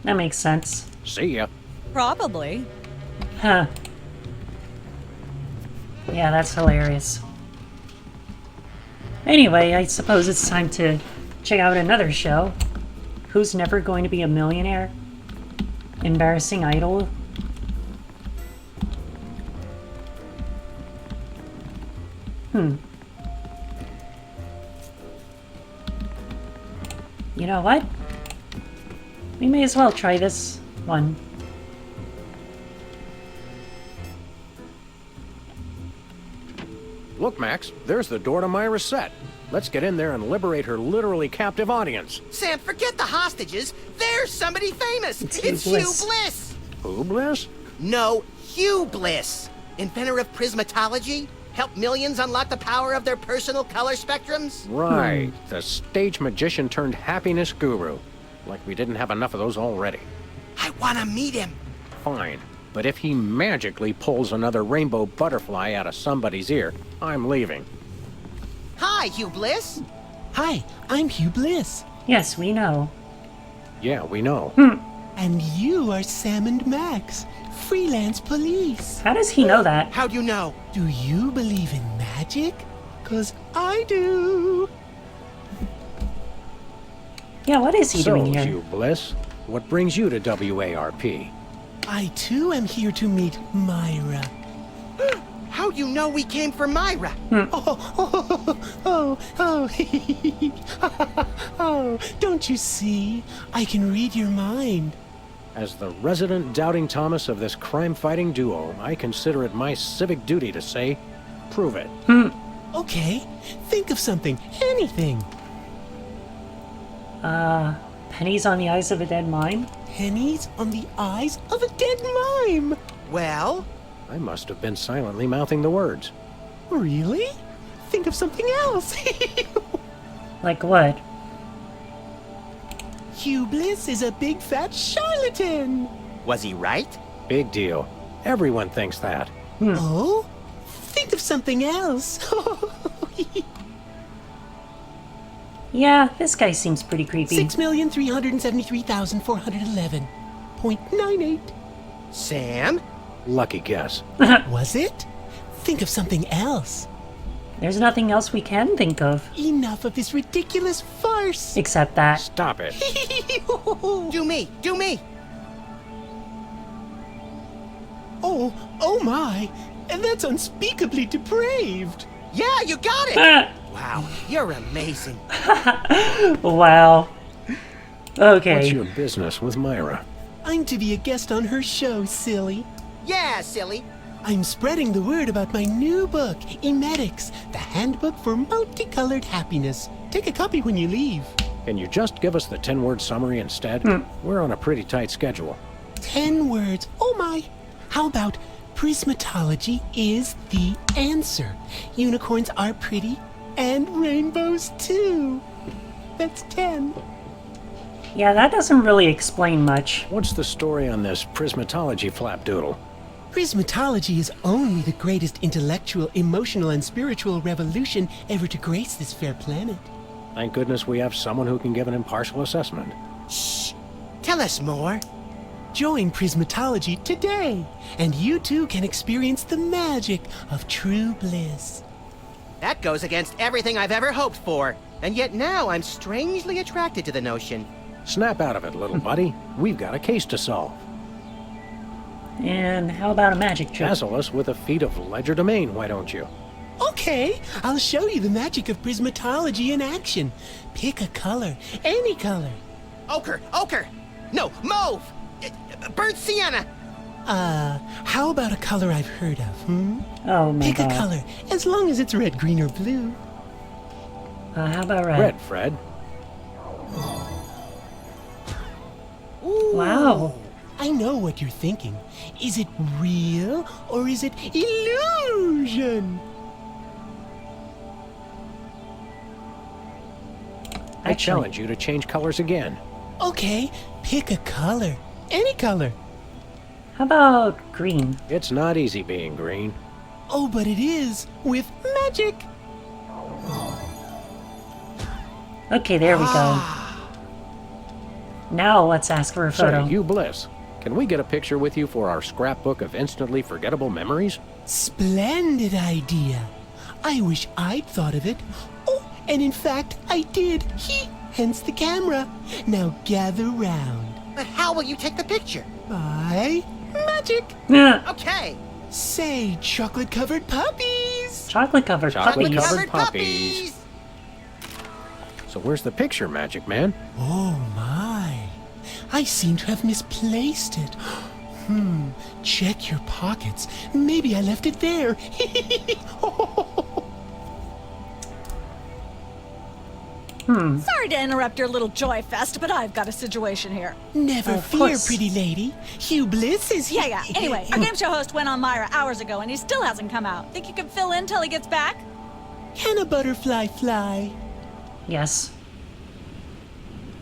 That makes sense. See ya. Probably. Huh. Yeah, that's hilarious. Anyway, I suppose it's time to check out another show. Who's Never Going to Be a Millionaire? Embarrassing Idol? You know what? We may as well try this one. Look, Max, there's the door to Myra's set. Let's get in there and liberate her literally captive audience. Sam, forget the hostages. There's somebody famous. It's It's Hugh Hugh Bliss. Bliss. Who, Bliss? No, Hugh Bliss. Inventor of prismatology. Helped millions unlock the power of their personal color spectrums. Right. The stage magician turned happiness guru. Like we didn't have enough of those already. I want to meet him. Fine. But if he magically pulls another rainbow butterfly out of somebody's ear, I'm leaving. Hi, Hugh Bliss. Hi, I'm Hugh Bliss. Yes, we know. Yeah, we know. And you are Sam and Max, freelance police. How does he know that? How do you know? Do you believe in magic? 'Cause I do. Yeah, what is he So, doing here? Hugh Bliss, what brings you to WARP? I too am here to meet Myra. How do you know we came for Myra? Oh, don't you see? I can read your mind. As the resident doubting Thomas of this crime-fighting duo, I consider it my civic duty to say, prove it. Okay, think of something, anything. Pennies on the eyes of a dead mime? Pennies on the eyes of a dead mime. Well, I must have been silently mouthing the words. Really? Think of something else. Like what? Hugh Bliss is a big fat charlatan. was he right? Big deal. Everyone thinks that. Oh? Think of something else. Yeah, this guy seems pretty creepy. 6,373,411.98. Sam? Lucky guess. Was it? Think of something else. There's nothing else we can think of. Enough of this ridiculous farce. Except that. Stop it. Do me, do me. Oh my. And that's unspeakably depraved. Yeah, you got it. Ah! Wow, you're amazing. Wow. Okay. What's your business with Myra? I'm to be a guest on her show, silly. Yeah, silly. I'm spreading the word about my new book, Emetics, the Handbook for Multicolored Happiness. Take a copy when you leave. Can you just give us the 10-word summary instead? We're on a pretty tight schedule. 10 words. Oh my. How about prismatology is the answer? Unicorns are pretty, and rainbows too. That's 10. Yeah, that doesn't really explain much. What's the story on this prismatology flapdoodle? Prismatology is only the greatest intellectual, emotional, and spiritual revolution ever to grace this fair planet. Thank goodness we have someone who can give an impartial assessment. Shh. Tell us more. Join Prismatology today, and you too can experience the magic of true bliss. That goes against everything I've ever hoped for. And yet now I'm strangely attracted to the notion. Snap out of it, little buddy. We've got a case to solve. And how about a magic trick? Dazzle us with a feat of legerdemain, why don't you? Okay, I'll show you the magic of prismatology in action. Pick a color, any color. Ochre, ochre. No, mauve. Burnt sienna. How about a color I've heard of, Oh my Pick god. a color, as long as it's red, green, or blue. How about red? Red, Fred. Wow. I know what you're thinking. Is it real or is it illusion? I challenge you to change colors again. Okay, pick a color. Any color. How about green? It's not easy being green. Oh, but it is with magic. Okay, there we go. Now let's ask for a photo. Say, you Bliss, can we get a picture with you for our scrapbook of instantly forgettable memories? Splendid idea. I wish I'd thought of it. Oh, and in fact, I did. Hence the camera. Now gather round. But how will you take the picture? By magic. Okay. Say, chocolate-covered puppies. Chocolate-covered puppies. Chocolate-covered puppies. So where's the picture, Magic Man? Oh my. I seem to have misplaced it. Check your pockets. Maybe I left it there. Sorry to interrupt your little joy fest, but I've got a situation here. Never fear, pretty lady. Hugh Bliss is here. Yeah. Anyway, our game show host went on Myra hours ago, and he still hasn't come out. Think you can fill in till he gets back? Can a butterfly fly? Yes.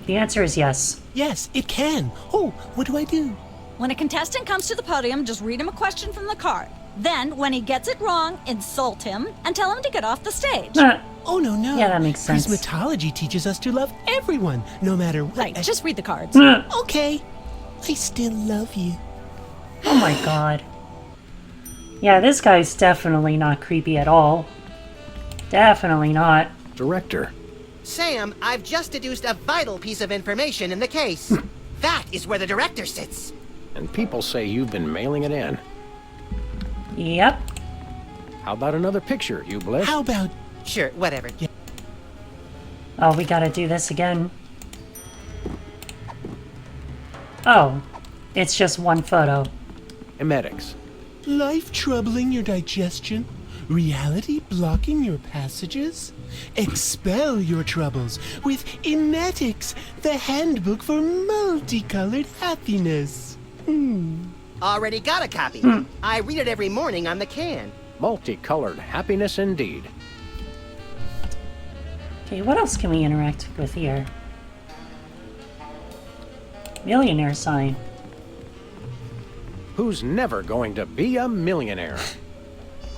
The answer is yes. Yes, it can. Oh, what do I do? When a contestant comes to the podium, just read him a question from the card. Then, when he gets it wrong, insult him and tell him to get off the stage. Oh, no. Yeah, that makes sense. Prismatology teaches us to love everyone, no matter what. Right, just read the cards. Okay. I still love you. Oh my god. Yeah, this guy's definitely not creepy at all. Definitely not. Director. Sam, I've just deduced a vital piece of information in the case. That is where the director sits. And people say you've been mailing it in. Yep. How about another picture, you Bliss? How about... Sure, whatever. Oh, we gotta do this again. Oh, it's just one photo. Emetics. Life troubling your digestion? Reality blocking your passages? Expel your troubles with Emetics, the handbook for multicolored happiness. Already got a copy. I read it every morning on the can. Multicolored happiness indeed. Okay, what else can we interact with here? Millionaire sign. Who's never going to be a millionaire?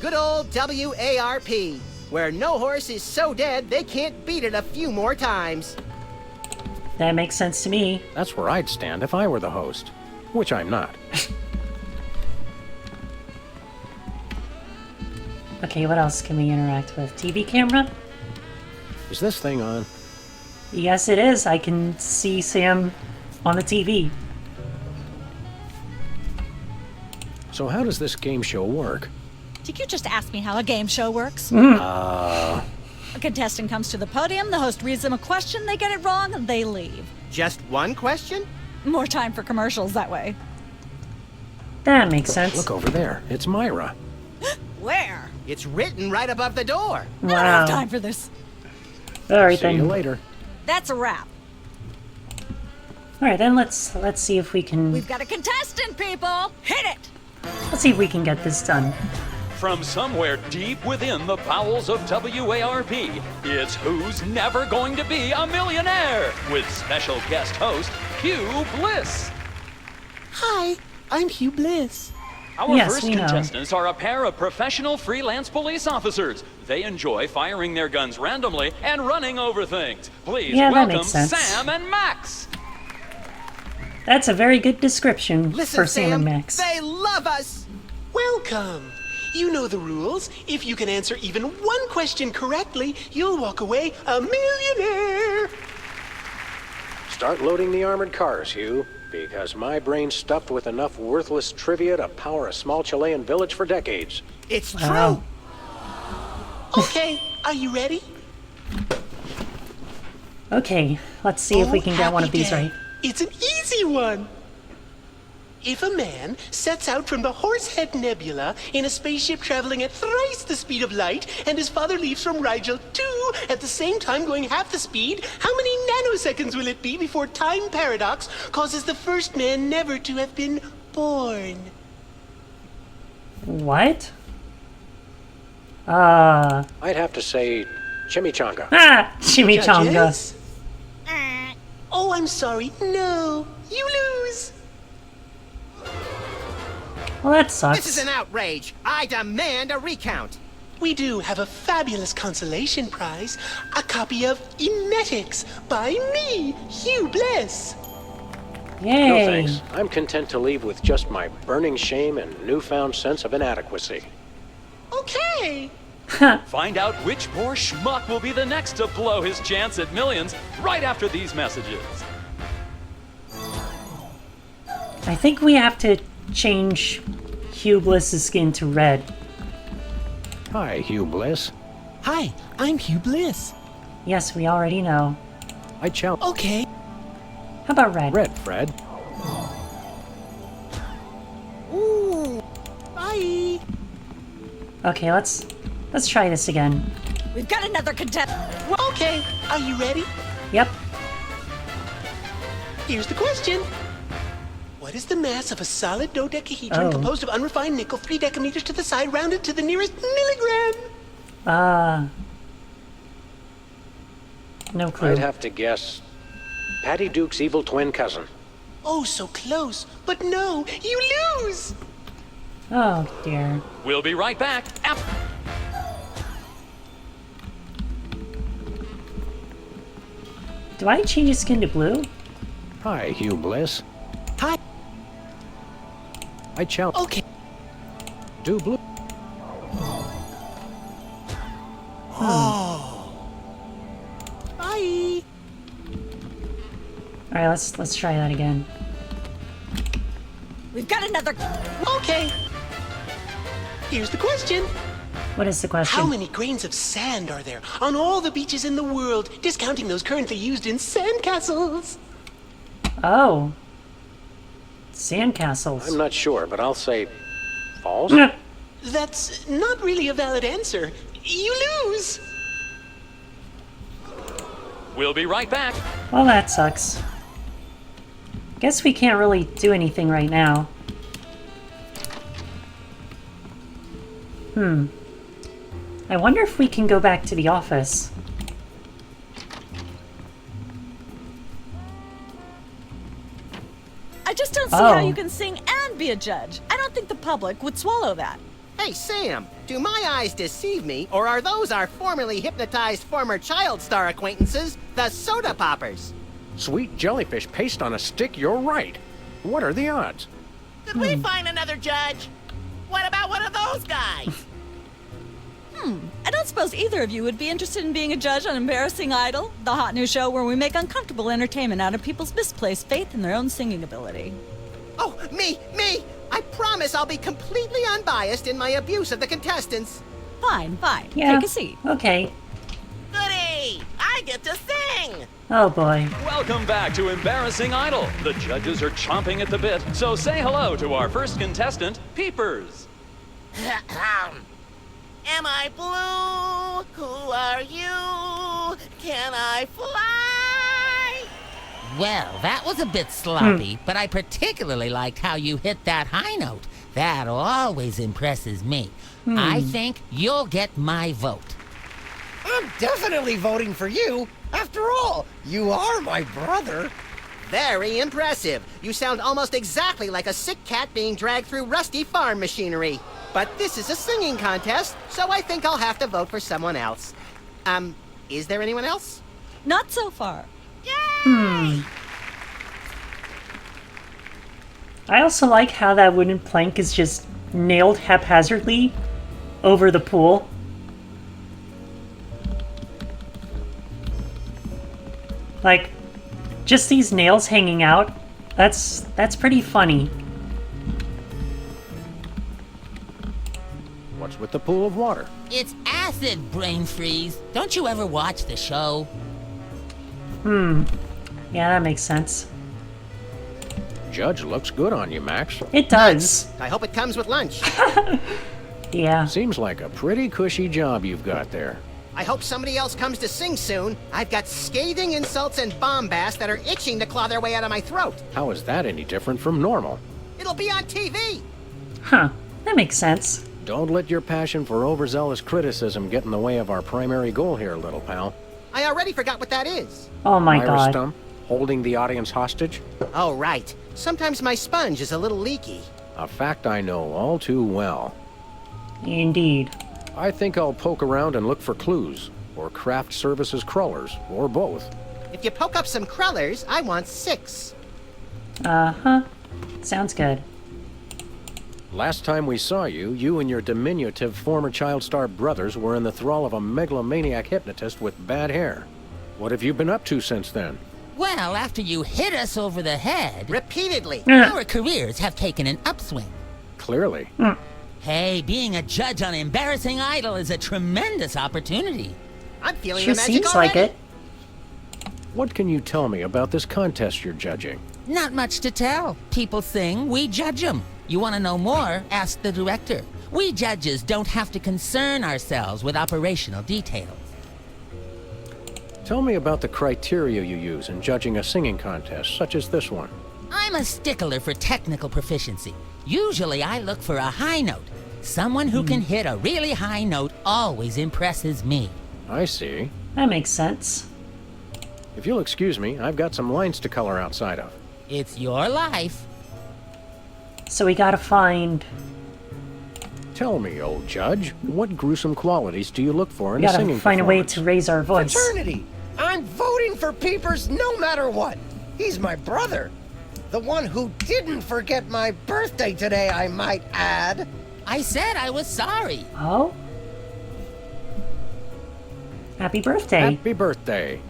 Good old WARP, where no horse is so dead they can't beat it a few more times. That makes sense to me. That's where I'd stand if I were the host. Which I'm not. Okay, what else can we interact with? TV camera? Is this thing on? Yes, it is. I can see Sam on the TV. So how does this game show work? Did you just ask me how a game show works? Uh... A contestant comes to the podium, the host reads them a question, they get it wrong, and they leave. Just one question? More time for commercials that way. That makes sense. Look over there. It's Myra. Where? It's written right above the door. I don't have time for this. Alright See then. you later. That's a wrap. Alright then, let's see if we can... We've got a contestant, people! Hit it! Let's see if we can get this done. From somewhere deep within the bowels of WARP, it's Who's Never Going to Be a Millionaire? With special guest host, Hugh Bliss. Hi, I'm Hugh Bliss. Our Yes, first we know. contestants are a pair of professional freelance police officers. They enjoy firing their guns randomly and running over things. Please Yeah, that welcome makes sense. Sam and Max. That's a very good description Listen, for Sam and Max. They love us! Welcome. You know the rules. If you can answer even one question correctly, you'll walk away a millionaire. Start loading the armored cars, Hugh, because my brain's stuffed with enough worthless trivia to power a small Chilean village for decades. It's Wow. true! Okay, are you ready? Okay, let's see if we can get one of happy these day. right. It's an easy one. If a man sets out from the Horsehead Nebula in a spaceship traveling at thrice the speed of light, and his father leaves from Rigel too at the same time going half the speed, how many nanoseconds will it be before time paradox causes the first man never to have been born? What? I'd have to say chimichanga. Chimichanga. Judges? Oh, I'm sorry. No, you lose. Well, that sucks. This is an outrage. I demand a recount. We do have a fabulous consolation prize, a copy of Emetics by me, Hugh Bliss. Yay. No thanks. I'm content to leave with just my burning shame and newfound sense of inadequacy. Okay. Find out which poor schmuck will be the next to blow his chance at millions right after these messages. I think we have to change Hugh Bliss's skin to red. Hi, Hugh Bliss. Hi, I'm Hugh Bliss. Yes, we already know. I challenge. Okay. How about red? Red, Fred. Ooh. Bye. Okay, let's try this again. We've got another contestant. Okay, are you ready? Yep. Here's the question. What is the mass of a solid dodecahedron composed of unrefined nickel 3 decameters to the side, rounded to the nearest milligram? No clue. I'd have to guess Patty Duke's evil twin cousin. Oh, so close. But no, you lose. Oh, dear. We'll be right back. Do I change his skin to blue? Hi, Hugh Bliss. Hi. I challenge. Okay. Do blue. Oh. Bye. All right, let's try that again. We've got another. Okay. Here's the question. What is the question? How many grains of sand are there on all the beaches in the world, discounting those currently used in sandcastles? Oh. Sandcastles. I'm not sure, but I'll say false. That's not really a valid answer. You lose. We'll be right back. Well, that sucks. Guess we can't really do anything right now. I wonder if we can go back to the office. I just don't see how you can sing and be a judge. I don't think the public would swallow that. Hey, Sam, do my eyes deceive me, or are those our formerly hypnotized former child star acquaintances, the Soda Poppers? Sweet jellyfish paste on a stick, you're right. What are the odds? Did we find another judge? What about one of those guys? I don't suppose either of you would be interested in being a judge on Embarrassing Idol, the hot new show where we make uncomfortable entertainment out of people's misplaced faith in their own singing ability. Oh, me! I promise I'll be completely unbiased in my abuse of the contestants. Fine. Yeah. Take a seat. Okay. Goody! I get to sing! Oh boy. Welcome back to Embarrassing Idol. The judges are chomping at the bit, so say hello to our first contestant, Peepers. Am I blue? Who are you? Can I fly? Well, that was a bit sloppy, but I particularly liked how you hit that high note. That always impresses me. I think you'll get my vote. I'm definitely voting for you. After all, you are my brother. Very impressive. You sound almost exactly like a sick cat being dragged through rusty farm machinery. But this is a singing contest, so I think I'll have to vote for someone else. Is there anyone else? Not so far. I also like how that wooden plank is just nailed haphazardly over the pool. Like, just these nails hanging out. That's pretty funny. What's with the pool of water? It's acid, brain freeze. Don't you ever watch the show? Yeah, that makes sense. Judge looks good on you, Max. It does. I hope it comes with lunch. Yeah. Seems like a pretty cushy job you've got there. I hope somebody else comes to sing soon. I've got scathing insults and bombast that are itching to claw their way out of my throat. How is that any different from normal? It'll be on TV. Huh. That makes sense. Don't let your passion for overzealous criticism get in the way of our primary goal here, little pal. I already forgot what that is. Oh my Myra god. Stump, Holding the audience hostage? Oh, right. Sometimes my sponge is a little leaky. A fact I know all too well. Indeed. I think I'll poke around and look for clues, or craft services crawlers, or both. If you poke up some crullers, I want 6. Uh-huh. Sounds good. Last time we saw you, you and your diminutive former child star brothers were in the thrall of a megalomaniac hypnotist with bad hair. What have you been up to since then? Well, after you hit us over the head... Repeatedly. Our careers have taken an upswing. Clearly. Hey, being a judge on Embarrassing Idol is a tremendous opportunity. I'm feeling Sure the magic seems already. like it. What can you tell me about this contest you're judging? Not much to tell. People sing, we judge them. You want to know more? Ask the director. We judges don't have to concern ourselves with operational details. Tell me about the criteria you use in judging a singing contest, such as this one. I'm a stickler for technical proficiency. Usually I look for a high note. Someone who can hit a really high note always impresses me. I see. That makes sense. If you'll excuse me, I've got some lines to color outside of. It's your life. So we gotta find... Tell me, old judge, what gruesome qualities do you look for in We a gotta singing find a way performance? to raise our voice. Fraternity! I'm voting for Peepers no matter what. He's my brother. The one who didn't forget my birthday today, I might add. I said I was sorry. Oh? Happy birthday. Happy birthday.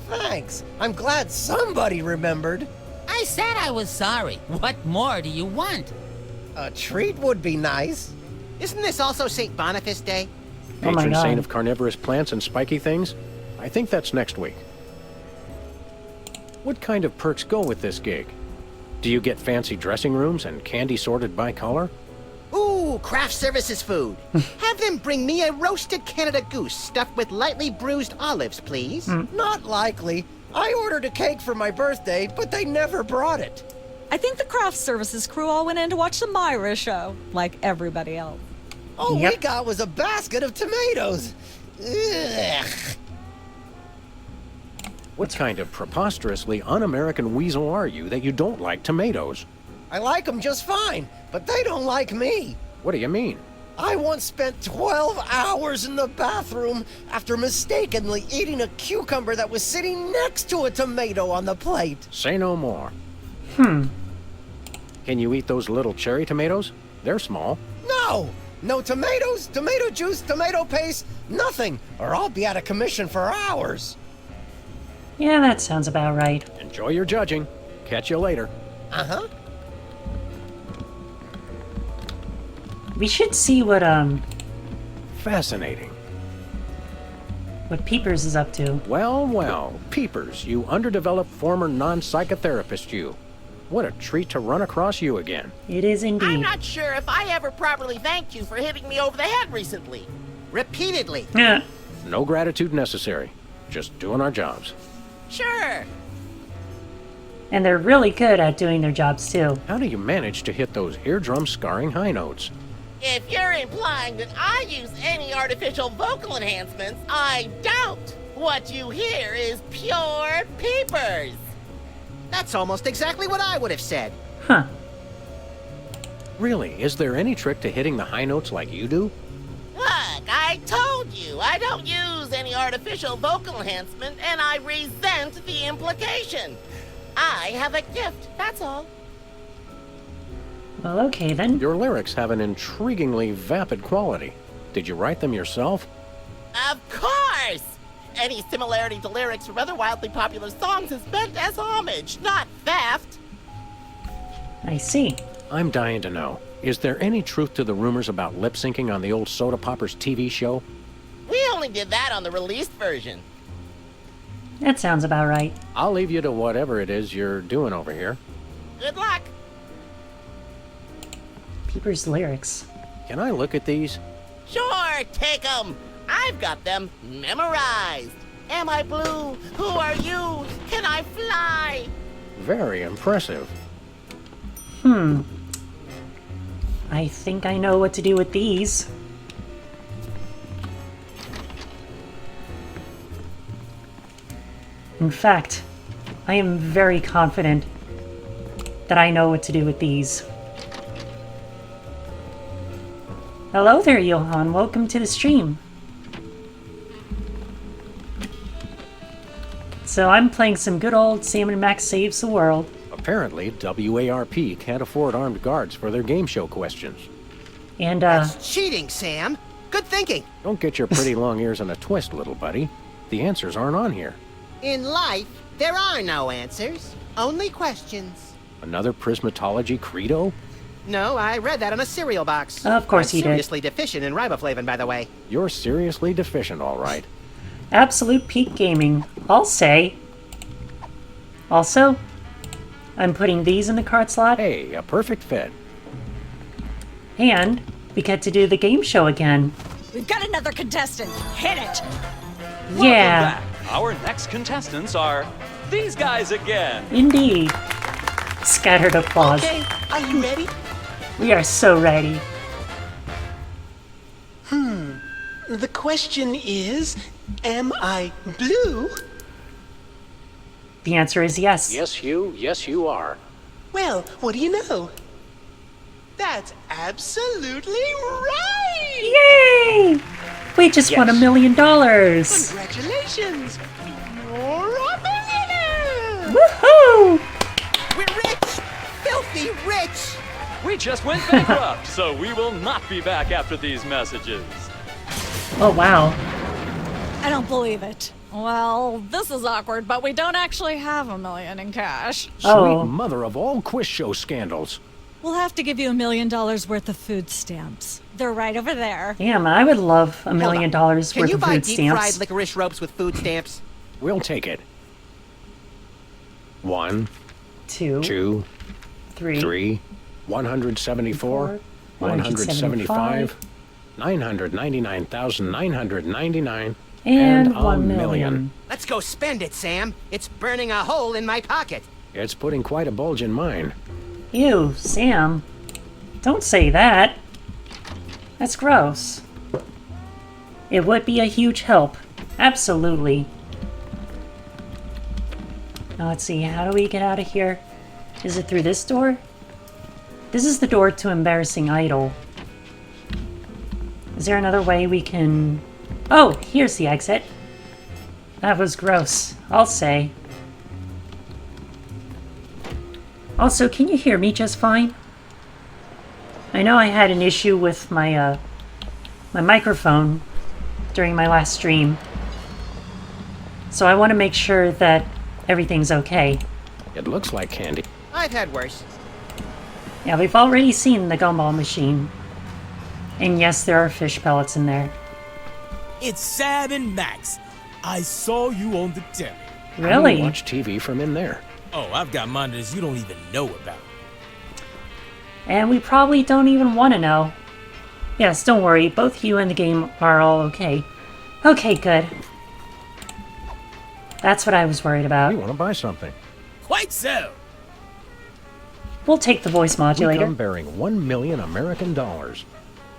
Thanks. I'm glad somebody remembered. I said I was sorry. What more do you want? A treat would be nice. Isn't this also St. Boniface Day? Oh my Patron God. saint of carnivorous plants and spiky things? I think that's next week. What kind of perks go with this gig? Do you get fancy dressing rooms and candy sorted by color? Ooh, craft services food. Have them bring me a roasted Canada goose stuffed with lightly bruised olives, please. Not likely. I ordered a cake for my birthday, but they never brought it. I think the craft services crew all went in to watch the Myra show, like everybody else. All we got was a basket of tomatoes. Ugh. What kind of preposterously un-American weasel are you that you don't like tomatoes? I like them just fine, but they don't like me. What do you mean? I once spent 12 hours in the bathroom after mistakenly eating a cucumber that was sitting next to a tomato on the plate. Say no more. Hmm. Can you eat those little cherry tomatoes? They're small. No! No tomatoes, tomato juice, tomato paste, nothing, or I'll be out of commission for hours. Yeah, that sounds about right. Enjoy your judging. Catch you later. Uh-huh. We should see what Fascinating. Peepers is up to. Well, well, Peepers, you underdeveloped former non-psychotherapist you. What a treat to run across you again. It is I'm indeed. not sure if I ever properly thanked you for hitting me over the head recently. Repeatedly. Yeah. No gratitude necessary. Just doing our jobs. Sure. And they're really good at doing their jobs too. How do you manage to hit those eardrum-scarring high notes? If you're implying that I use any artificial vocal enhancements, I don't. What you hear is pure peepers. That's almost exactly what I would have said. Huh. Really, is there any trick to hitting the high notes like you do? Look, I told you I don't use any artificial vocal enhancement, and I resent the implication. I have a gift, that's all. Well, okay then. Your lyrics have an intriguingly vapid quality. Did you write them yourself? Of course! Any similarity to lyrics from other wildly popular songs is meant as homage, not theft. I see. I'm dying to know. Is there any truth to the rumors about lip-syncing on the old Soda Poppers TV show? We only did that on the released version. That sounds about right. I'll leave you to whatever it is you're doing over here. Good luck. Peepers' lyrics. Can I look at these? Sure, take 'em. I've got them memorized. Am I blue? Who are you? Can I fly? Very impressive. I think I know what to do with these. In fact, I am very confident that I know what to do with these. Hello there, Johan. Welcome to the stream. So I'm playing some good old Sam and Max Saves the World. Apparently, WARP can't afford armed guards for their game show questions. And, That's cheating, Sam. Good thinking. Don't get your pretty long ears in a twist, little buddy. The answers aren't on here. In life, there are no answers, only questions. Another prismatology credo? No, I read that on a cereal box. Of course I'm you did. seriously deficient in riboflavin, by the way. You're seriously deficient, all right. absolute peak gaming, I'll say. Also, I'm putting these in the card slot. Hey, a perfect fit. And we get to do the game show again. We've got another contestant. Hit it. Yeah. Welcome back. Our next contestants are these guys again. Indeed. Scattered applause. Okay, are you ready? We are so ready. The question is, am I blue? The answer is yes. Yes, you are. Well, what do you know? That's absolutely right! Yay! We just won $1 million. Congratulations! You're a millionaire! Woohoo! We're rich! Filthy rich! We just went bankrupt, so we will not be back after these messages. Oh, wow. I don't believe it. Well, this is awkward, but we don't actually have $1 million in cash. Oh. Sweet mother of all quiz show scandals. We'll have to give you $1 million worth of food stamps. They're right over there. Damn, I would love $1 million worth Can you of buy food deep-fried stamps. licorice ropes with food stamps? We'll take it. 1, 2, 3, 174, 175, 999,999, and $1 $1 million. million. Let's go spend it, Sam. It's burning a hole in my pocket. It's putting quite a bulge in mine. Ew, Sam. Don't say that. That's gross. It would be a huge help. Absolutely. Now let's see, how do we get out of here? Is it through this door? This is the door to Embarrassing Idol. Is there another way we can... Oh, here's the exit. That was gross, I'll say. Also, can you hear me just fine? I know I had an issue with my, my microphone during my last stream. So I want to make sure that everything's okay. It looks like candy. I've had worse. Yeah, we've already seen the gumball machine. And yes, there are fish pellets in there. It's Sam and Max. I saw you on the telly. Really? I watch TV from in there. Oh, I've got monitors you don't even know about. And we probably don't even want to know. Yes, don't worry, both you and the game are all okay. Okay, good. That's what I was worried about. You want to buy something? Quite so. We'll take the voice We modulator. come bearing 1 million American dollars.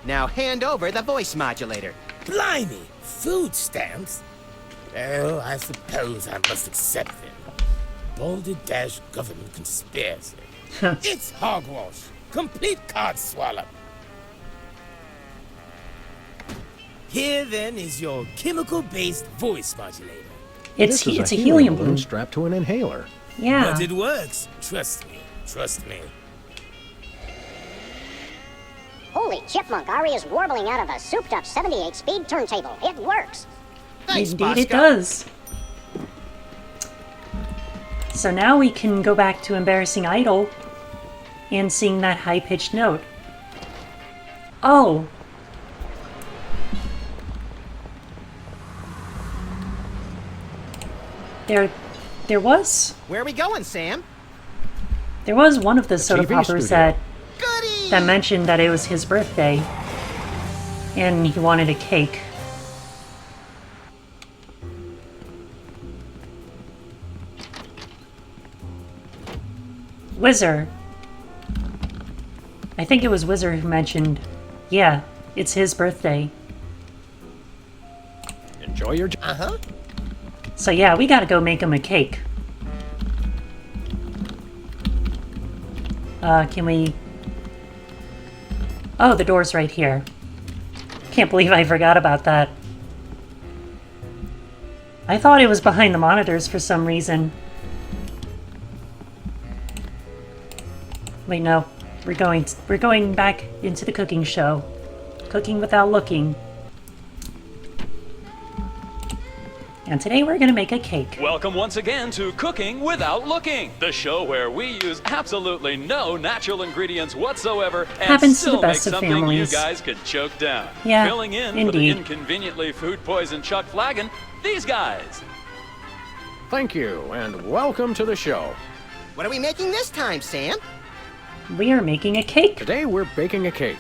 Now hand over the voice modulator. Blimey, food stamps? Well, I suppose I must accept them. Balderdash government conspiracy. It's hogwash. Complete card swallow. Here then is your chemical-based voice modulator. It's This is a helium balloon. strapped to an inhaler. Yeah. But it works. Trust me. Trust me. Holy chipmunk, Ari is warbling out of a souped-up 78-speed turntable. It works. Thanks, Indeed it Bosco. does. So now we can go back to Embarrassing Idol and sing that high-pitched note. Oh. There was Where are we going, Sam? one of the soda TV poppers studio. that mentioned that it was his birthday and he wanted a cake. Whizzer. I think it was Whizzer who mentioned, yeah, it's his birthday. Enjoy your... Uh-huh. So yeah, we gotta go make him a cake. Can we... Oh, the door's right here. Can't believe I forgot about that. I thought it was behind the monitors for some reason. Wait, no. We're going back into the cooking show. Cooking without looking. And today we're gonna make a cake. Welcome once again to Cooking Without Looking, the show where we use absolutely no natural ingredients whatsoever and Happens to still the make best of something families. you guys could choke down. Yeah, Filling in indeed. for the inconveniently food-poisoned Chuck Flagon, these guys. Thank you, and welcome to the show. What are we making this time, Sam? We are making a cake. Today we're baking a cake.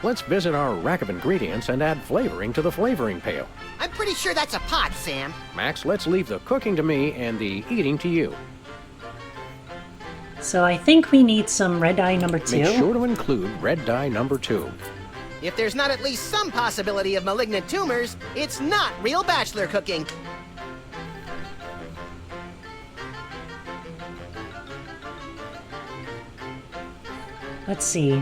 Let's visit our rack of ingredients and add flavoring to the flavoring pail. I'm pretty sure that's a pot, Sam. Max, let's leave the cooking to me and the eating to you. So I think we need some red dye number 2. Make sure to include red dye number 2. If there's not at least some possibility of malignant tumors, it's not real bachelor cooking. Let's see.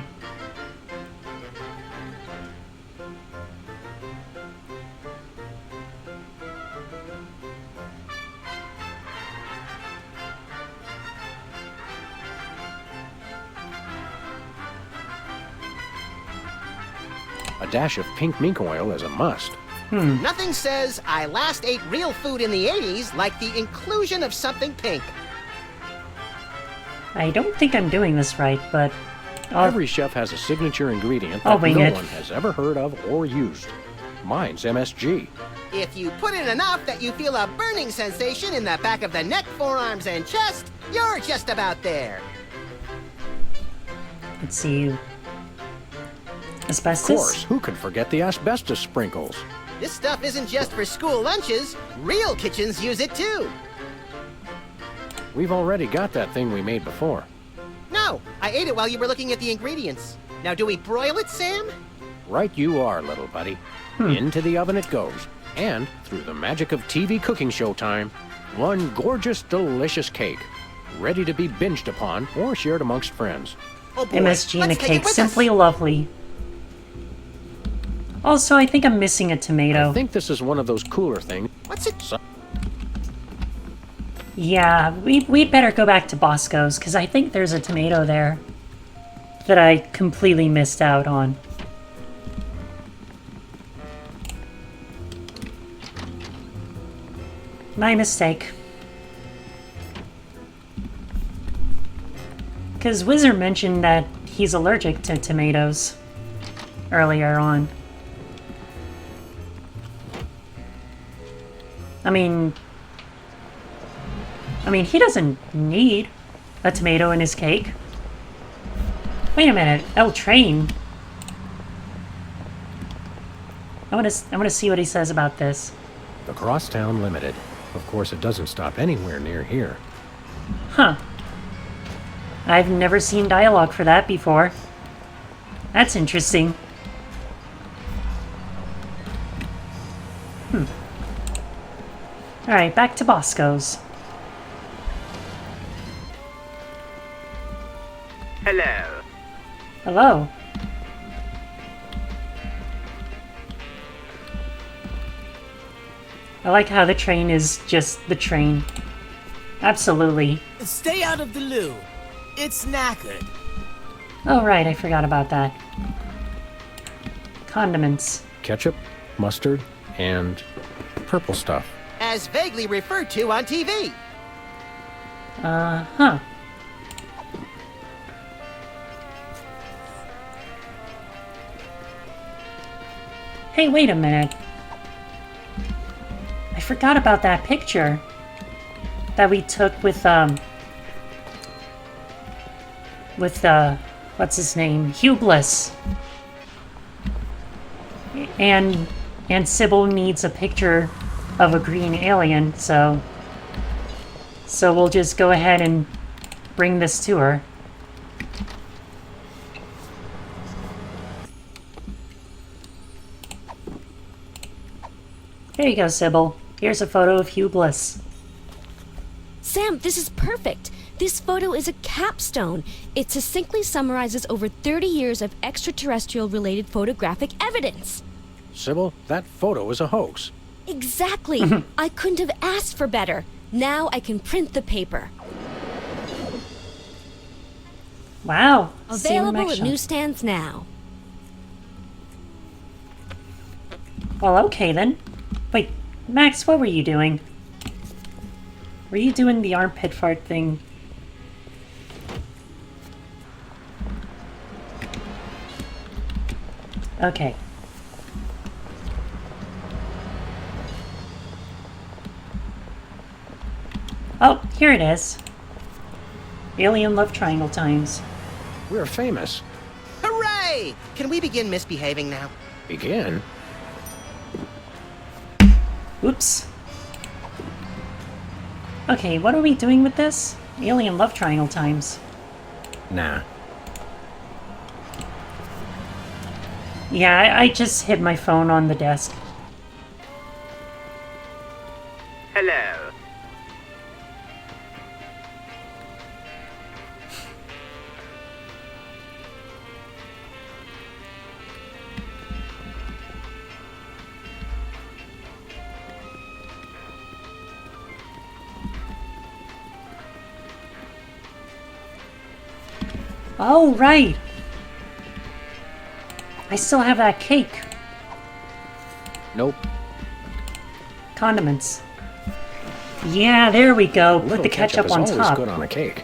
A dash of pink mink oil is a must. Nothing says I last ate real food in the 80s like the inclusion of something pink. I don't think I'm doing this right, but... Every chef has a signature ingredient I'll that wing no it. one has ever heard of or used. Mine's MSG. If you put in enough that you feel a burning sensation in the back of the neck, forearms, and chest, you're just about there. Let's see. Of Asbestos? course, who could forget the asbestos sprinkles? This stuff isn't just for school lunches. Real kitchens use it too. We've already got that thing we made before. No, I ate it while you were looking at the ingredients. Now, do we broil it, Sam? Right you are, little buddy. Into the oven it goes. And, through the magic of TV cooking show time, one gorgeous, delicious cake. Ready to be binged upon or shared amongst friends. Oh boy, MSG in a let's take it cake. with Simply lovely. Also, I think I'm missing a tomato. I think this is one of those cooler things. What's it? Yeah, we'd better go back to Bosco's, because I think there's a tomato there that I completely missed out on. My mistake. Because Wizard mentioned that he's allergic to tomatoes earlier on. I mean, he doesn't need a tomato in his cake. Wait a minute, El Train. I want to see what he says about this. The Crosstown Limited. Of course, it doesn't stop anywhere near here. Huh. I've never seen dialogue for that before. That's interesting. Alright, back to Bosco's. Hello. Hello. I like how the train is just the train. Absolutely. Stay out of the loo. It's knackered. Oh right, I forgot about that. Condiments. Ketchup, mustard, and purple stuff. As vaguely referred to on TV. Huh. Hey, wait a minute. I forgot about that picture that we took with, what's his name? Hugh Bliss. And Sybil needs a picture of a green alien, so we'll just go ahead and bring this to her. There you go, Sybil. Here's a photo of Hugh Bliss. Sam, this is perfect. This photo is a capstone. It succinctly summarizes over 30 years of extraterrestrial-related photographic evidence. Sybil, that photo is a hoax. Exactly. I couldn't have asked for better. Now I can print the paper. Wow. Available at newsstands now. Well, okay then. Wait, Max, what were you doing? Were you doing the armpit fart thing? Okay. Oh, here it is. Alien Love Triangle Times. We're famous. Hooray! Can we begin misbehaving now? Begin? Oops. Okay, what are we doing with this? Alien Love Triangle Times. Nah. Yeah, I just hid my phone on the desk. Hello. Oh, right! I still have that cake. Nope. Condiments. Yeah, there we go. Put the ketchup on is always top. good on a cake.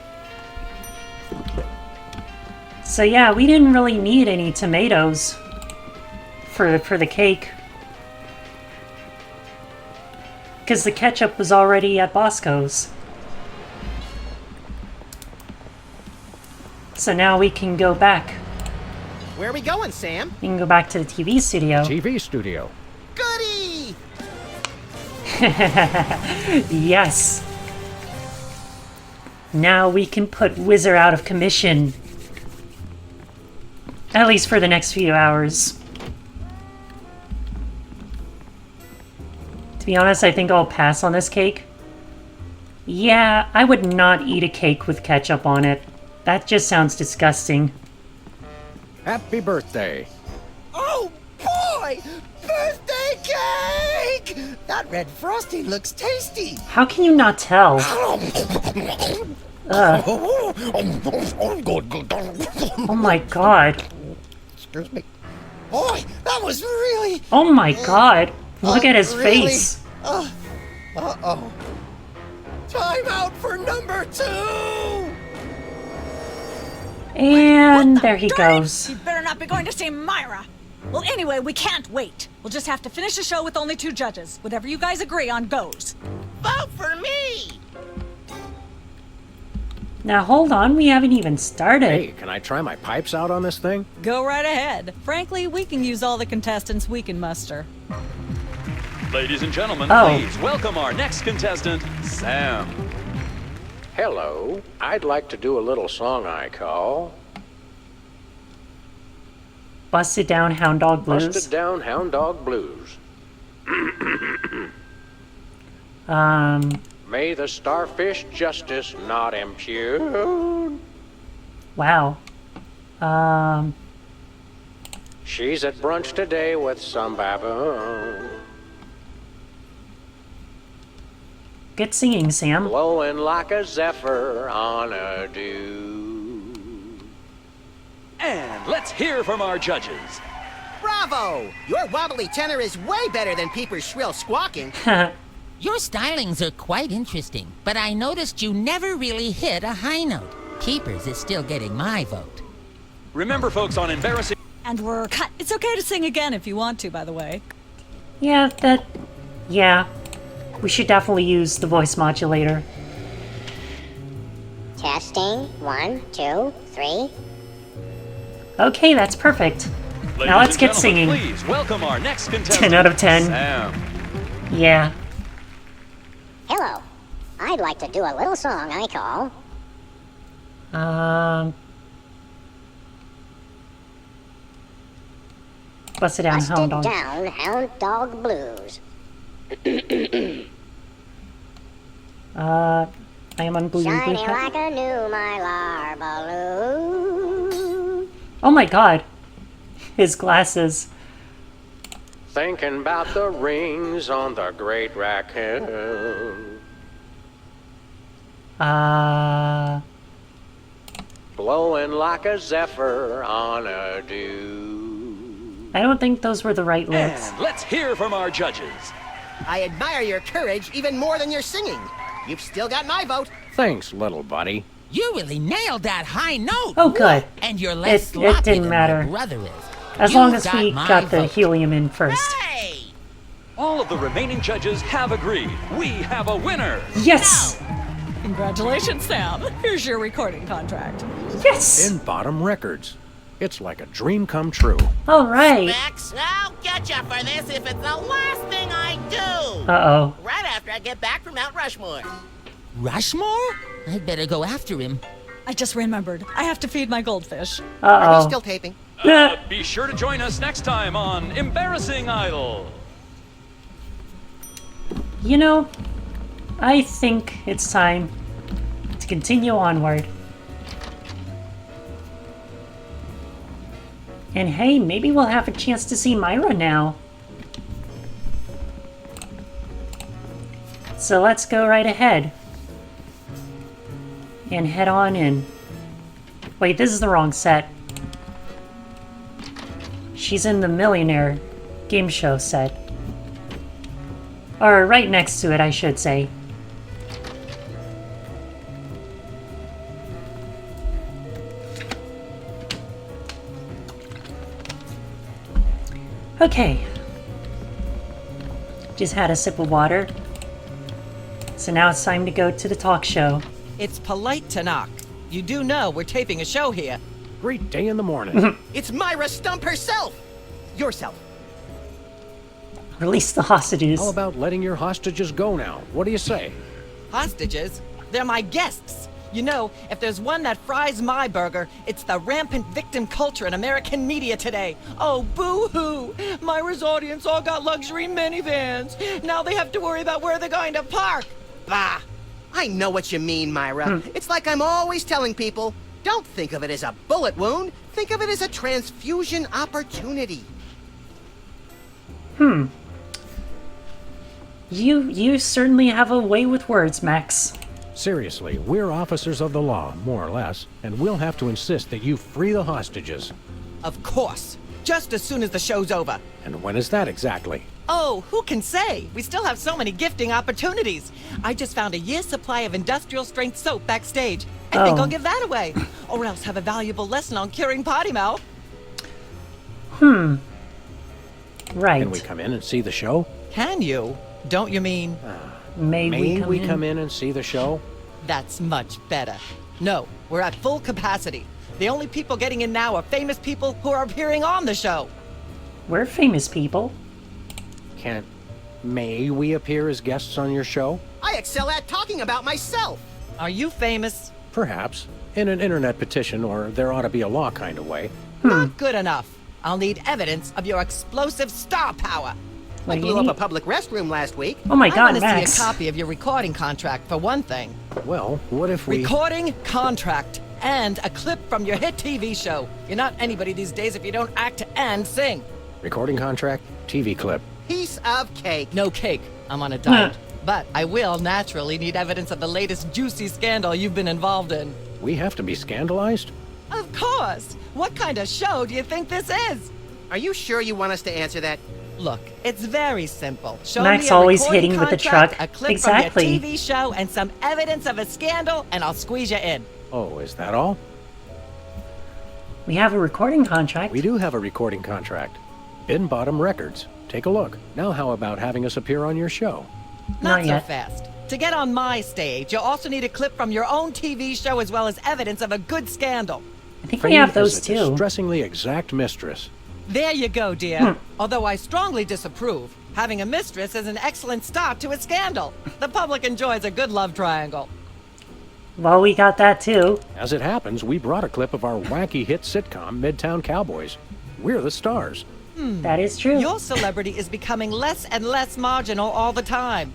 So yeah, we didn't really need any tomatoes for the cake. Because the ketchup was already at Bosco's. So now we can go back. Where are we going, Sam? We can go back to the TV studio. TV studio. Goody! Yes. Now we can put Whizzer out of commission. At least for the next few hours. To be honest, I think I'll pass on this cake. Yeah, I would not eat a cake with ketchup on it. That just sounds disgusting. Happy birthday. Oh, boy! Birthday cake! That red frosting looks tasty. How can you not tell? Oh my god. Excuse me. Boy, that was really... Oh my god. Look at his really? face. Uh-oh. Time out for number 2! And there he goes. You better not be going to see Myra. Well, anyway, we can't wait. We'll just have to finish the show with only 2 judges. Whatever you guys agree on goes. Vote for me! Now hold on, we haven't even started. Hey, can I try my pipes out on this thing? Go right ahead. Frankly, we can use all the contestants we can muster. Ladies and gentlemen, Oh. please welcome our next contestant, Sam. Hello. I'd like to do a little song I call Busted Down Hound Dog Blues. Busted Down Hound Dog Blues. May the starfish justice not impugn. Wow. She's at brunch today with some baboon. Good singing, Sam. Blowing like a zephyr on a dew. And let's hear from our judges. Bravo! Your wobbly tenor is way better than Peeper's shrill squawking. Your stylings are quite interesting, but I noticed you never really hit a high note. Peepers is still getting my vote. Remember, folks, on embarrassing... And we're cut. It's okay to sing again if you want to, by the way. Yeah, yeah. We should definitely use the voice modulator. Testing. 1, 2, 3. Okay, that's perfect. Ladies Now let's and get gentlemen, singing. Please welcome our next contestant, 10 out of 10. Sam. Yeah. Hello. I'd like to do a little song I call Busted Down Hound Dog. Down Hound Dog Blues. I am unbelievably Shiny like a new Mylar balloon. Oh my god. His glasses. Thinking about the rings on the great raccoon. Blowing like a zephyr on a dew. I don't think those were the right lyrics. And let's hear from our judges. I admire your courage even more than your singing. You've still got my vote. Thanks, little buddy. You really nailed that high note. Oh, good. And you're less It sloppy didn't than matter. my brother is. As You long as we my got the vote. helium in first. All of the remaining judges have agreed. We have a winner. Yes! Congratulations, Sam. Here's your recording contract. Yes! In Bottom Records. It's like a dream come true. All right. Max, I'll get you for this if it's the last thing I do. Uh-oh. Right after I get back from Mount Rushmore. Rushmore? I'd better go after him. I just remembered. I have to feed my goldfish. Are we still taping? Be sure to join us next time on Embarrassing Idol. You know, I think it's time to continue onward. And hey, maybe we'll have a chance to see Myra now. So let's go right ahead. And head on in. Wait, this is the wrong set. She's in the Millionaire game show set. Or right next to it, I should say. Okay. Just had a sip of water. So now it's time to go to the talk show. It's polite to knock. You do know we're taping a show here. Great day in the morning. It's Myra Stump herself. Yourself. Release the hostages. How about letting your hostages go now? What do you say? Hostages? They're my guests. You know, if there's one that fries my burger, it's the rampant victim culture in American media today. Oh, boo-hoo! Myra's audience all got luxury minivans. Now they have to worry about where they're going to park. Bah! I know what you mean, Myra. It's like I'm always telling people, don't think of it as a bullet wound. Think of it as a transfusion opportunity. You certainly have a way with words, Max. Seriously, we're officers of the law, more or less, and we'll have to insist that you free the hostages. Of course. Just as soon as the show's over. And when is that exactly? Oh, who can say? We still have so many gifting opportunities. I just found a year's supply of industrial strength soap backstage. I think I'll give that away. Or else have a valuable lesson on curing potty mouth. Right. Can we come in and see the show? Can you? Don't you mean? May we come in and see the show? That's much better. No, we're at full capacity. The only people getting in now are famous people who are appearing on the show. We're famous people. May we appear as guests on your show? I excel at talking about myself. Are you famous? Perhaps. In an internet petition, or there ought to be a law kind of way. Not good enough. I'll need evidence of your explosive star power. I blew up a public restroom last week. Oh my I god, want to Max. see a copy of your recording contract, for one thing. Well, what if we... Recording contract. And a clip from your hit TV show. You're not anybody these days if you don't act and sing. Recording contract, TV clip. Piece of cake. No cake. I'm on a diet. But I will naturally need evidence of the latest juicy scandal you've been involved in. We have to be scandalized? Of course. What kind of show do you think this is? Are you sure you want us to answer that? Look, it's very simple. Show Max me a always recording hitting with the contract, truck. a clip Exactly. from your TV show, and some evidence of a scandal, and I'll squeeze you in. Oh, is that all? We have a recording contract. We do have a recording contract. In Bottom Records. Take a look. Now how about having us appear on your show? Not so yet. fast. To get on my stage, you'll also need a clip from your own TV show as well as evidence of a good scandal. I think we have those too. too. Distressingly exact mistress. There you go, dear. Although I strongly disapprove. Having a mistress is an excellent start to a scandal. The public enjoys a good love triangle. Well, we got that too. As it happens, we brought a clip of our wacky hit sitcom, Midtown Cowboys. We're the stars. That is true. Your celebrity is becoming less and less marginal all the time.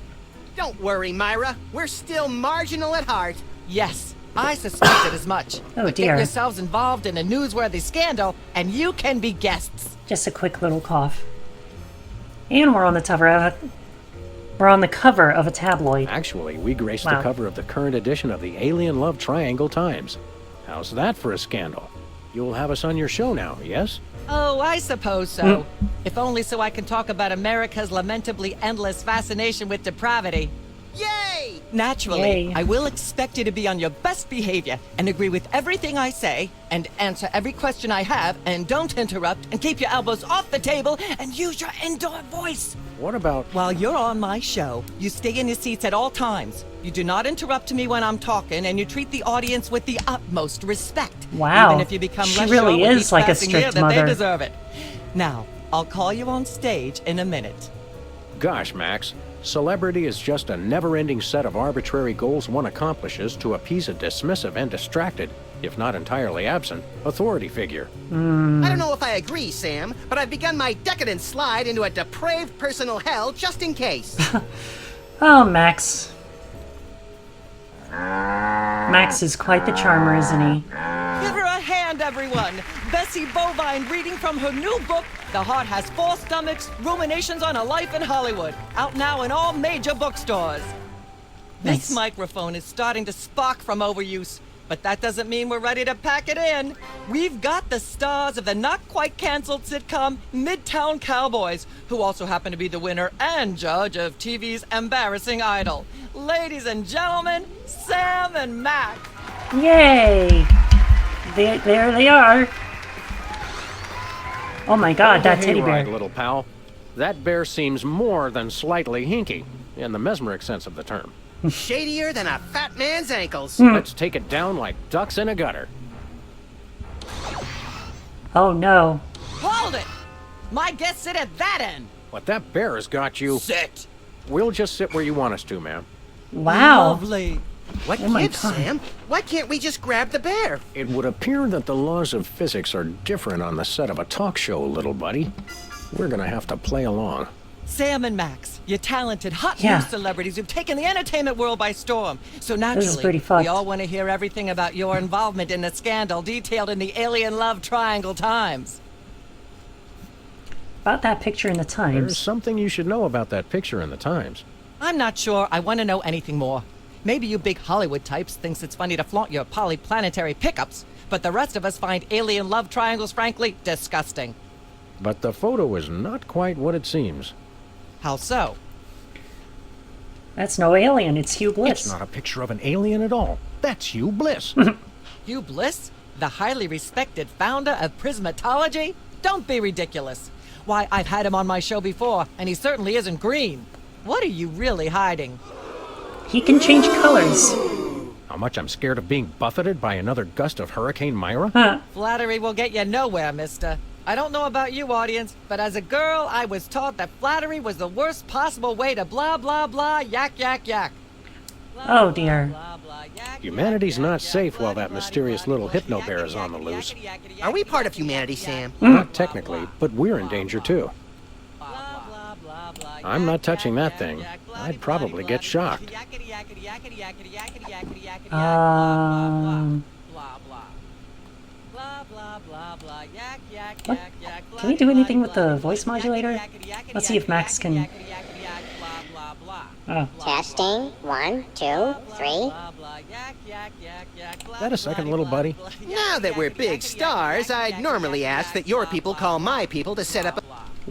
Don't worry, Myra. We're still marginal at heart. Yes, I suspected as much. Oh, But dear. get yourselves involved in a newsworthy scandal, and you can be guests. Just a quick little cough. And we're on the cover of a tabloid. Actually, we graced Wow. the cover of the current edition of the Alien Love Triangle Times. How's that for a scandal? You'll have us on your show now, yes? Oh, I suppose so. If only so I can talk about America's lamentably endless fascination with depravity. Yay! Naturally, Yay. I will expect you to be on your best behavior and agree with everything I say and answer every question I have and don't interrupt and keep your elbows off the table and use your indoor voice. What about... While you're on my show, you stay in your seats at all times. You do not interrupt me when I'm talking, and you treat the audience with the utmost respect. Wow. Even if you become She less really sure with is each like a passing year strict that mother. they deserve it. Now, I'll call you on stage in a minute. Gosh, Max. Celebrity is just a never-ending set of arbitrary goals one accomplishes to appease a dismissive and distracted, if not entirely absent, authority figure. I don't know if I agree, Sam, but I've begun my decadent slide into a depraved personal hell just in case. Oh, Max. Max is quite the charmer, isn't he? Give her a hand, everyone! Bessie Bovine reading from her new book, The Heart Has Four Stomachs, Ruminations on a Life in Hollywood. Out now in all major bookstores. Nice. This microphone is starting to spark from overuse, but that doesn't mean we're ready to pack it in. We've got the stars of the not-quite-canceled sitcom Midtown Cowboys, who also happen to be the winner and judge of TV's Embarrassing Idol. Ladies and gentlemen, Sam and Mac. Yay! There they are. Oh my god, that teddy bear. Hayride, little pal. That bear seems more than slightly hinky, in the mesmeric sense of the term. Shadier than a fat man's ankles. Let's take it down like ducks in a gutter. Oh no. Hold it! My guests sit at that end. But that bear has got you... Sit. We'll just sit where you want us to, ma'am. Wow. Lovely. What Oh my gives, God. Sam? Why can't we just grab the bear? It would appear that the laws of physics are different on the set of a talk show, little buddy. We're gonna have to play along. Sam and Max, you're talented, hot Yeah. news celebrities who've taken the entertainment world by storm. So This is naturally, pretty fucked. we all want to hear everything about your involvement in the scandal detailed in the Alien Love Triangle Times. About that picture in the There's Times. something you should know about that picture in the Times. I'm not sure I want to know anything more. Maybe you big Hollywood types thinks it's funny to flaunt your polyplanetary pickups, but the rest of us find alien love triangles frankly disgusting. But the photo is not quite what it seems. How so? That's no alien, it's Hugh Bliss. It's not a picture of an alien at all. That's Hugh Bliss. Hugh Bliss, the highly respected founder of Prismatology? Don't be ridiculous. Why, I've had him on my show before, and he certainly isn't green. What are you really hiding? He can change colors. How much I'm scared of being buffeted by another gust of Hurricane Myra? Flattery will get you nowhere, mister. I don't know about you, audience, but as a girl, I was taught that flattery was the worst possible way to blah, blah, blah, yak, yak, yak. Oh dear. Humanity's not safe while that mysterious little hypno bear is on the loose. Are we part of humanity, Sam? Not technically, but we're in danger too. I'm not touching that thing. I'd probably get shocked. What? Can we do anything with the voice modulator? Let's see if Max can... Oh. Testing. 1, 2, 3. That a second, little buddy? Now that we're big stars, I'd normally ask that your people call my people to set up a...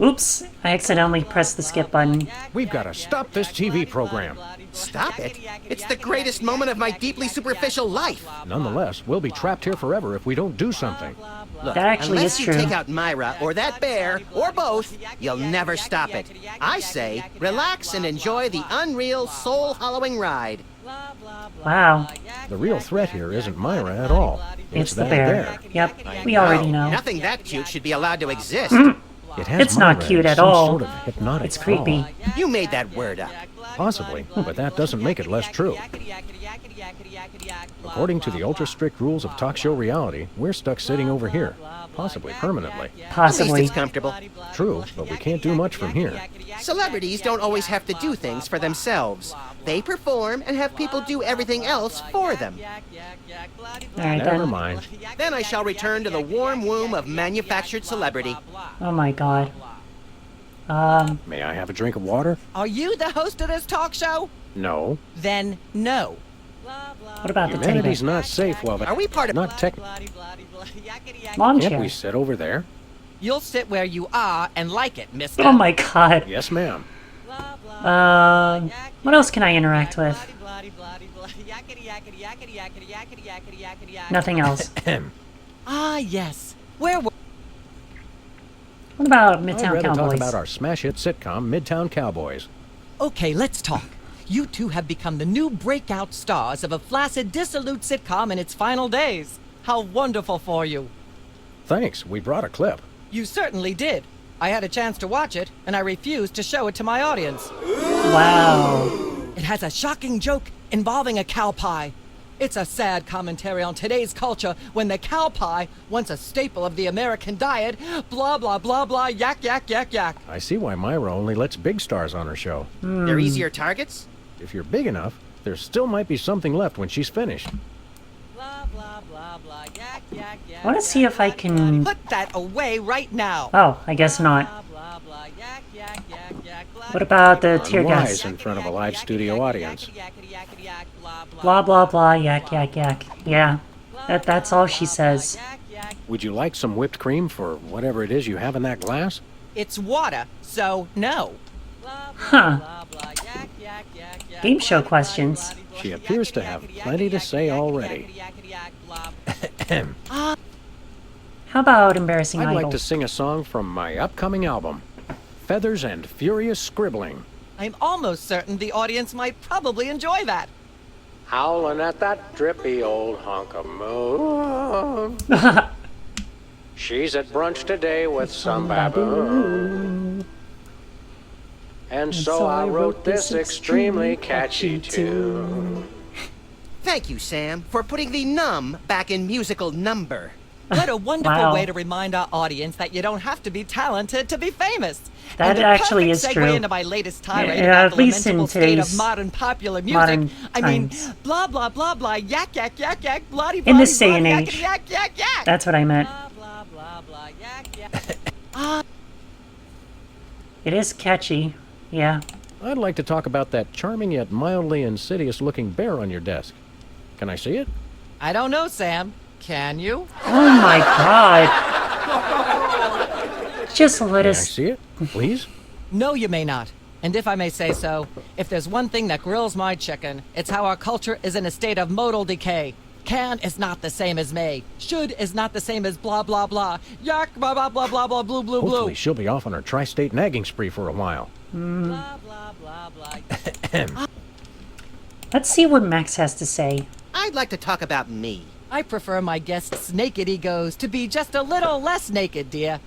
Oops, I accidentally pressed the skip button. We've got to stop this TV program. Stop it? It's the greatest moment of my deeply superficial life. Nonetheless, we'll be trapped here forever if we don't do something. Look, That actually unless is you true. take out Myra or that bear or both, you'll never stop it. I say, relax and enjoy the unreal, soul-hollowing ride. Wow. The real threat here isn't Myra at all. It's the that bear. Yep, we already know. Nothing that cute should be allowed to exist. It has It's not Myra cute in at some all. Sort of hypnotic It's creepy. thrall. You made that word up. Possibly, but that doesn't make it less true. According to the ultra-strict rules of talk show reality, we're stuck sitting over here, possibly permanently. At least it's comfortable. True, but we can't do much from here. Celebrities don't always have to do things for themselves. They perform and have people do everything else for them. Alright, Never then. mind. Then I shall return to the warm womb of manufactured celebrity. Oh my god. May I have a drink of water? Are you the host of this talk show? No. Then no. What about the Humanity's table? not safe while the... Are we part of... Not tech... Lawn Can't chair. we sit over there? You'll sit where you are and like it, mister. Oh my god. Yes, ma'am. What else can I interact with? Nothing else. Ah, yes. Where were... What about I'd Midtown rather talk Cowboys? about our smash hit sitcom, Midtown Cowboys. Okay, let's talk. You two have become the new breakout stars of a flaccid, dissolute sitcom in its final days. How wonderful for you. Thanks, we brought a clip. You certainly did. I had a chance to watch it, and I refused to show it to my audience. Wow. It has a shocking joke involving a cow pie. It's a sad commentary on today's culture when the cow pie, once a staple of the American diet, blah, blah, blah, blah, yak, yak, yak, yak. I see why Myra only lets big stars on her show. They're easier targets? If you're big enough, there still might be something left when she's finished. Blah, blah, blah, blah, yak, yak, yak. I want to see if I can... Put that away right now. Oh, I guess not. Blah, blah, yak, yak, yak, yak, blah, What about the tear Unwise gas? in front of a live studio audience. Blah, blah, blah, yak, yak, yak. Yeah, that's all she says. Would you like some whipped cream for whatever it is you have in that glass? It's water, so no. Huh. Game show questions. She appears to have plenty to say already. How about embarrassing I'd idol? like to sing a song from my upcoming album, Feathers and Furious Scribbling. I'm almost certain the audience might probably enjoy that. Howling at that drippy old hunk of moon. She's at brunch today with some baboon. And so I wrote this extremely catchy tune. Thank you, Sam, for putting the num back in musical number. What a wonderful Wow. way to remind our audience that you don't have to be talented to be famous. That and a actually perfect is segue true. into my latest tirade Yeah, about at the least in lamentable state of today's modern popular music. modern I mean, times. blah blah blah blah, yak yak yak yak, bloody In this day and age. yak yak yak. That's what I meant. Blah blah blah, yak yak. It is catchy. Yeah. I'd like to talk about that charming yet mildly insidious looking bear on your desk. Can I see it? I don't know, Sam. Can you? Oh my god. Just let May I us... see it, please? No, you may not. And if I may say so, if there's one thing that grills my chicken, it's how our culture is in a state of modal decay. Can is not the same as may. Should is not the same as blah blah blah. Yak blah blah blah blah blah blue blue blue. Hopefully she'll be off on her tri-state nagging spree for a while. Blah blah blah blah. Let's see what Max has to say. I'd like to talk about me. I prefer my guests' naked egos to be just a little less naked, dear.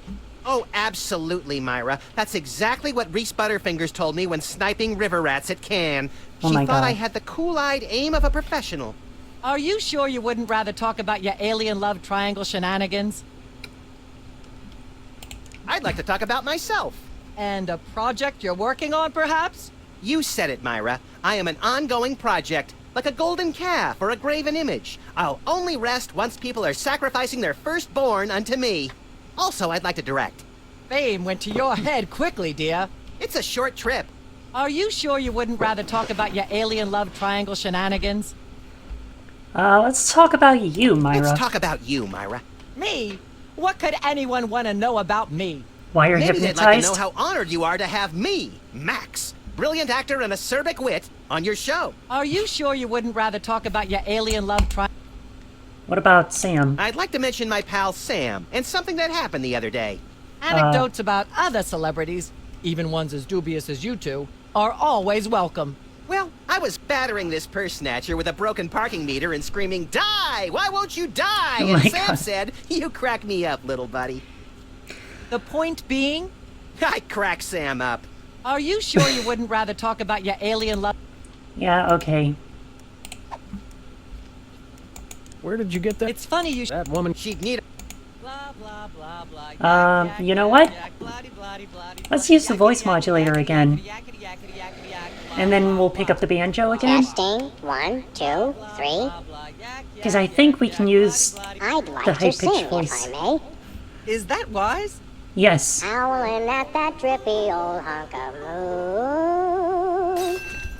Oh, absolutely, Myra. That's exactly what Reese Butterfingers told me when sniping river rats at Cannes. Oh She my thought God. I had the cool-eyed aim of a professional. Are you sure you wouldn't rather talk about your alien love triangle shenanigans? I'd like to talk about myself. And a project you're working on, perhaps? You said it, Myra. I am an ongoing project, like a golden calf or a graven image. I'll only rest once people are sacrificing their firstborn unto me. Also, I'd like to direct. Fame went to your head quickly, dear. It's a short trip. Are you sure you wouldn't rather talk about your alien love triangle shenanigans? Let's talk about you, Myra. Let's talk about you, Myra. Me? What could anyone want to know about me? Why you're Maybe they'd hypnotized? like to know how honored you are to have me, Max, brilliant actor and acerbic wit, on your show. Are you sure you wouldn't rather talk about your alien love triangle? What about Sam? I'd like to mention my pal Sam and something that happened the other day. Anecdotes about other celebrities, even ones as dubious as you two, are always welcome. Well, I was battering this purse snatcher with a broken parking meter and screaming, "Die! Why won't you die?" Oh and my Sam God. said, "You crack me up, little buddy." The point being? I crack Sam up. Are you sure you wouldn't rather talk about your alien love? Yeah, okay. Where did you get that? It's funny you. That woman. She'd need. Blah blah blah blah. You know what? Let's use the voice modulator again. And then we'll pick up the banjo again. Testing. 1, 2, 3. Because I think we can use I'd like the to high-pitched sing, voice. if I may. Is that wise? Yes. Howling at that drippy old hunk of moon.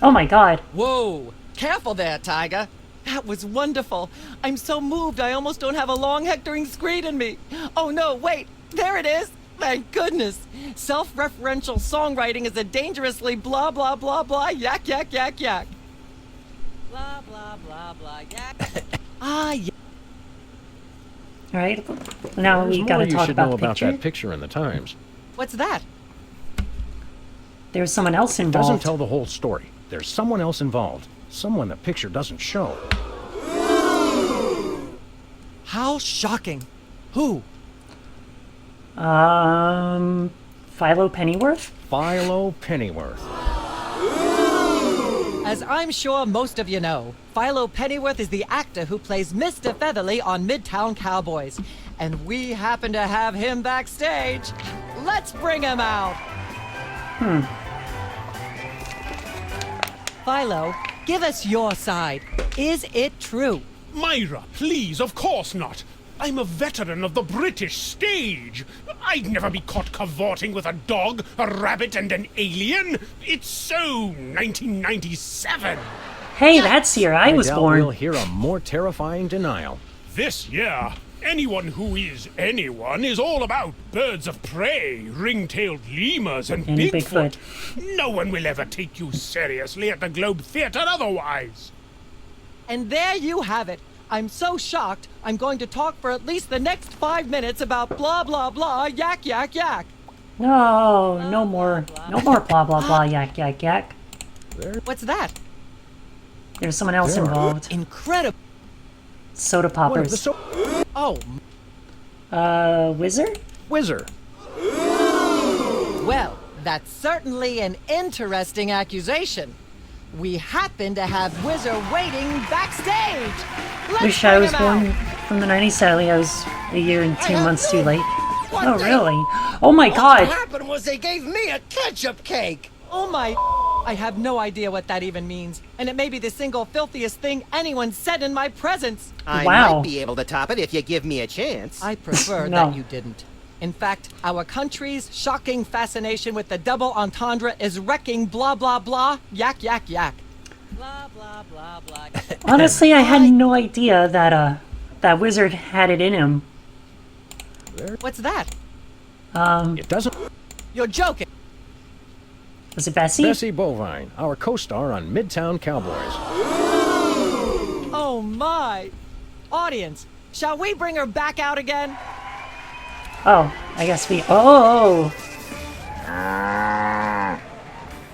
Oh my god. Whoa! Careful there, Tiger. That was wonderful. I'm so moved I almost don't have a long hectoring screed in me. Oh no, wait. There it is. Thank goodness. Self-referential songwriting is a dangerously blah blah blah blah yak yak yak yak. Blah blah blah blah yak. Yeah. Alright, now There's we gotta more talk you should about know the about picture. that picture in the Times. What's that? There's someone else Doesn't involved. tell the whole story. There's someone else involved. Someone the picture doesn't show. How shocking. Who? Philo Pennyworth? Philo Pennyworth. As I'm sure most of you know, Philo Pennyworth is the actor who plays Mr. Featherly on Midtown Cowboys. And we happen to have him backstage. Let's bring him out. Philo, give us your side. Is it true? Myra, please, of course not. I'm a veteran of the British stage. I'd never be caught cavorting with a dog, a rabbit, and an alien. It's so 1997. Hey, that's here. I was doubt born. We'll hear a more terrifying denial. This year, anyone who is anyone is all about birds of prey, ring-tailed lemurs, and And Bigfoot. No one will ever take you seriously at the Globe Theatre otherwise. And there you have it. I'm so shocked, I'm going to talk for at least the next 5 minutes about blah blah blah yak yak yak. No, no more blah blah blah yak yak yak. What's that? There's someone else involved. Incredible. Soda poppers. Oh. Wizard? Wizard. Well, that's certainly an interesting accusation. We happen to have Whizzer waiting backstage. Let's Wish I bring was him born out. from the 90s. Sadly, I was a year and 2 months too late. Oh, thing. really? Oh my What god! happened was they gave me a ketchup cake. Oh my... I have no idea what that even means. And it may be the single filthiest thing anyone said in my presence. I Wow. might be able to top it if you give me a chance. I prefer No. that you didn't. In fact, our country's shocking fascination with the double entendre is wrecking blah blah blah yak yak yak. Blah blah blah blah. Honestly, I had no idea that, that wizard had it in him. What's that? It doesn't. You're joking. Was it Bessie? Bessie Bovine, our co-star on Midtown Cowboys. Oh my. Audience, shall we bring her back out again? Oh, I guess we... Oh!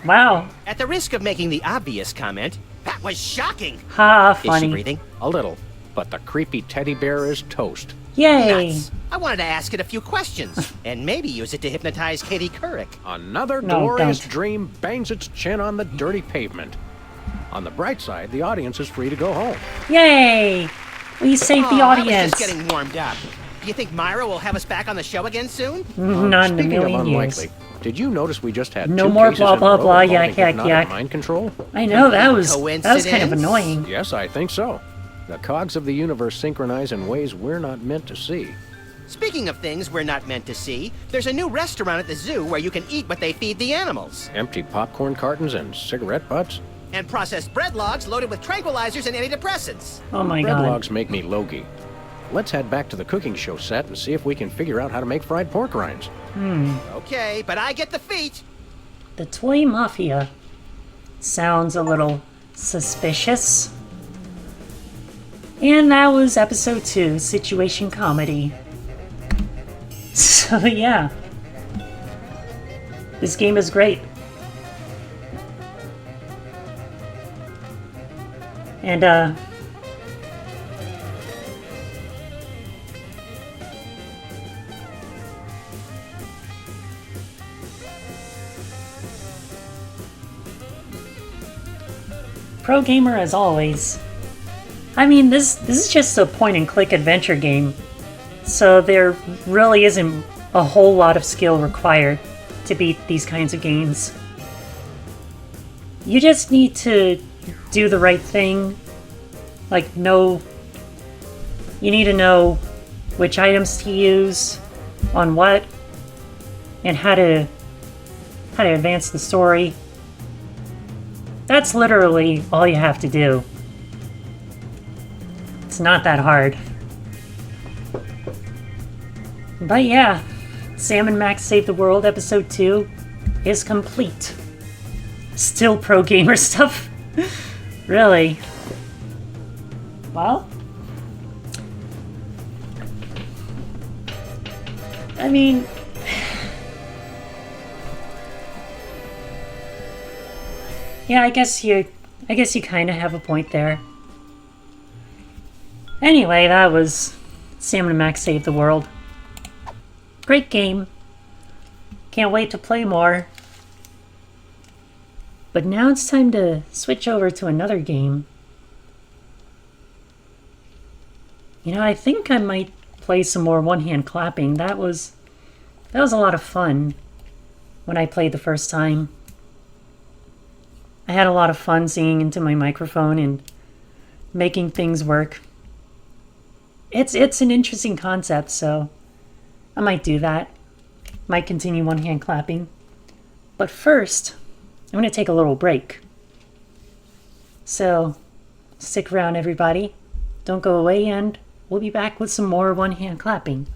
Wow. At the risk of making the obvious comment, that was shocking. Ha, Is she funny. breathing? A little, but the creepy teddy bear is toast. Yay! Nuts. I wanted to ask it a few questions, and maybe use it to hypnotize Katie Couric. Another No, glorious don't. dream bangs its chin on the dirty pavement. On the bright side, the audience is free to go home. Yay! We saved the I was audience. just getting warmed up. Do you think Myra will have us back on the show again soon? Not in a Speaking of million years. unlikely, did you notice we just had No two more cases blah, in a blah, row blah, involving yak, yak, hypnotic yak. mind control? I know, that was kind of Coincidence? annoying. Yes, I think so. The cogs of the universe synchronize in ways we're not meant to see. Speaking of things we're not meant to see, there's a new restaurant at the zoo where you can eat what they feed the animals. Empty popcorn cartons and cigarette butts? And processed bread logs loaded with tranquilizers and antidepressants. Oh my Bread god. logs make me logy. Let's head back to the cooking show set and see if we can figure out how to make fried pork rinds. Okay, but I get the feet. The Toy Mafia. Sounds a little suspicious. And that was episode 2, Situation Comedy. So yeah. This game is great. And pro gamer as always. I mean, this is just a point-and-click adventure game, so there really isn't a whole lot of skill required to beat these kinds of games. You just need to do the right thing, like you need to know which items to use, on what, and how to advance the story. That's literally all you have to do. It's not that hard. But yeah, Sam and Max Save the World Episode 2 is complete. Still pro gamer stuff? Really? Well, I mean, yeah, I guess you kind of have a point there. Anyway, that was Sam and Max Save the World. Great game. Can't wait to play more. But now it's time to switch over to another game. You know, I think I might play some more one-hand clapping. That was a lot of fun when I played the first time. I had a lot of fun singing into my microphone and making things work. It's an interesting concept, so I might do that. Might continue one-hand clapping. But first, I'm going to take a little break. So, stick around, everybody. Don't go away, and we'll be back with some more one-hand clapping.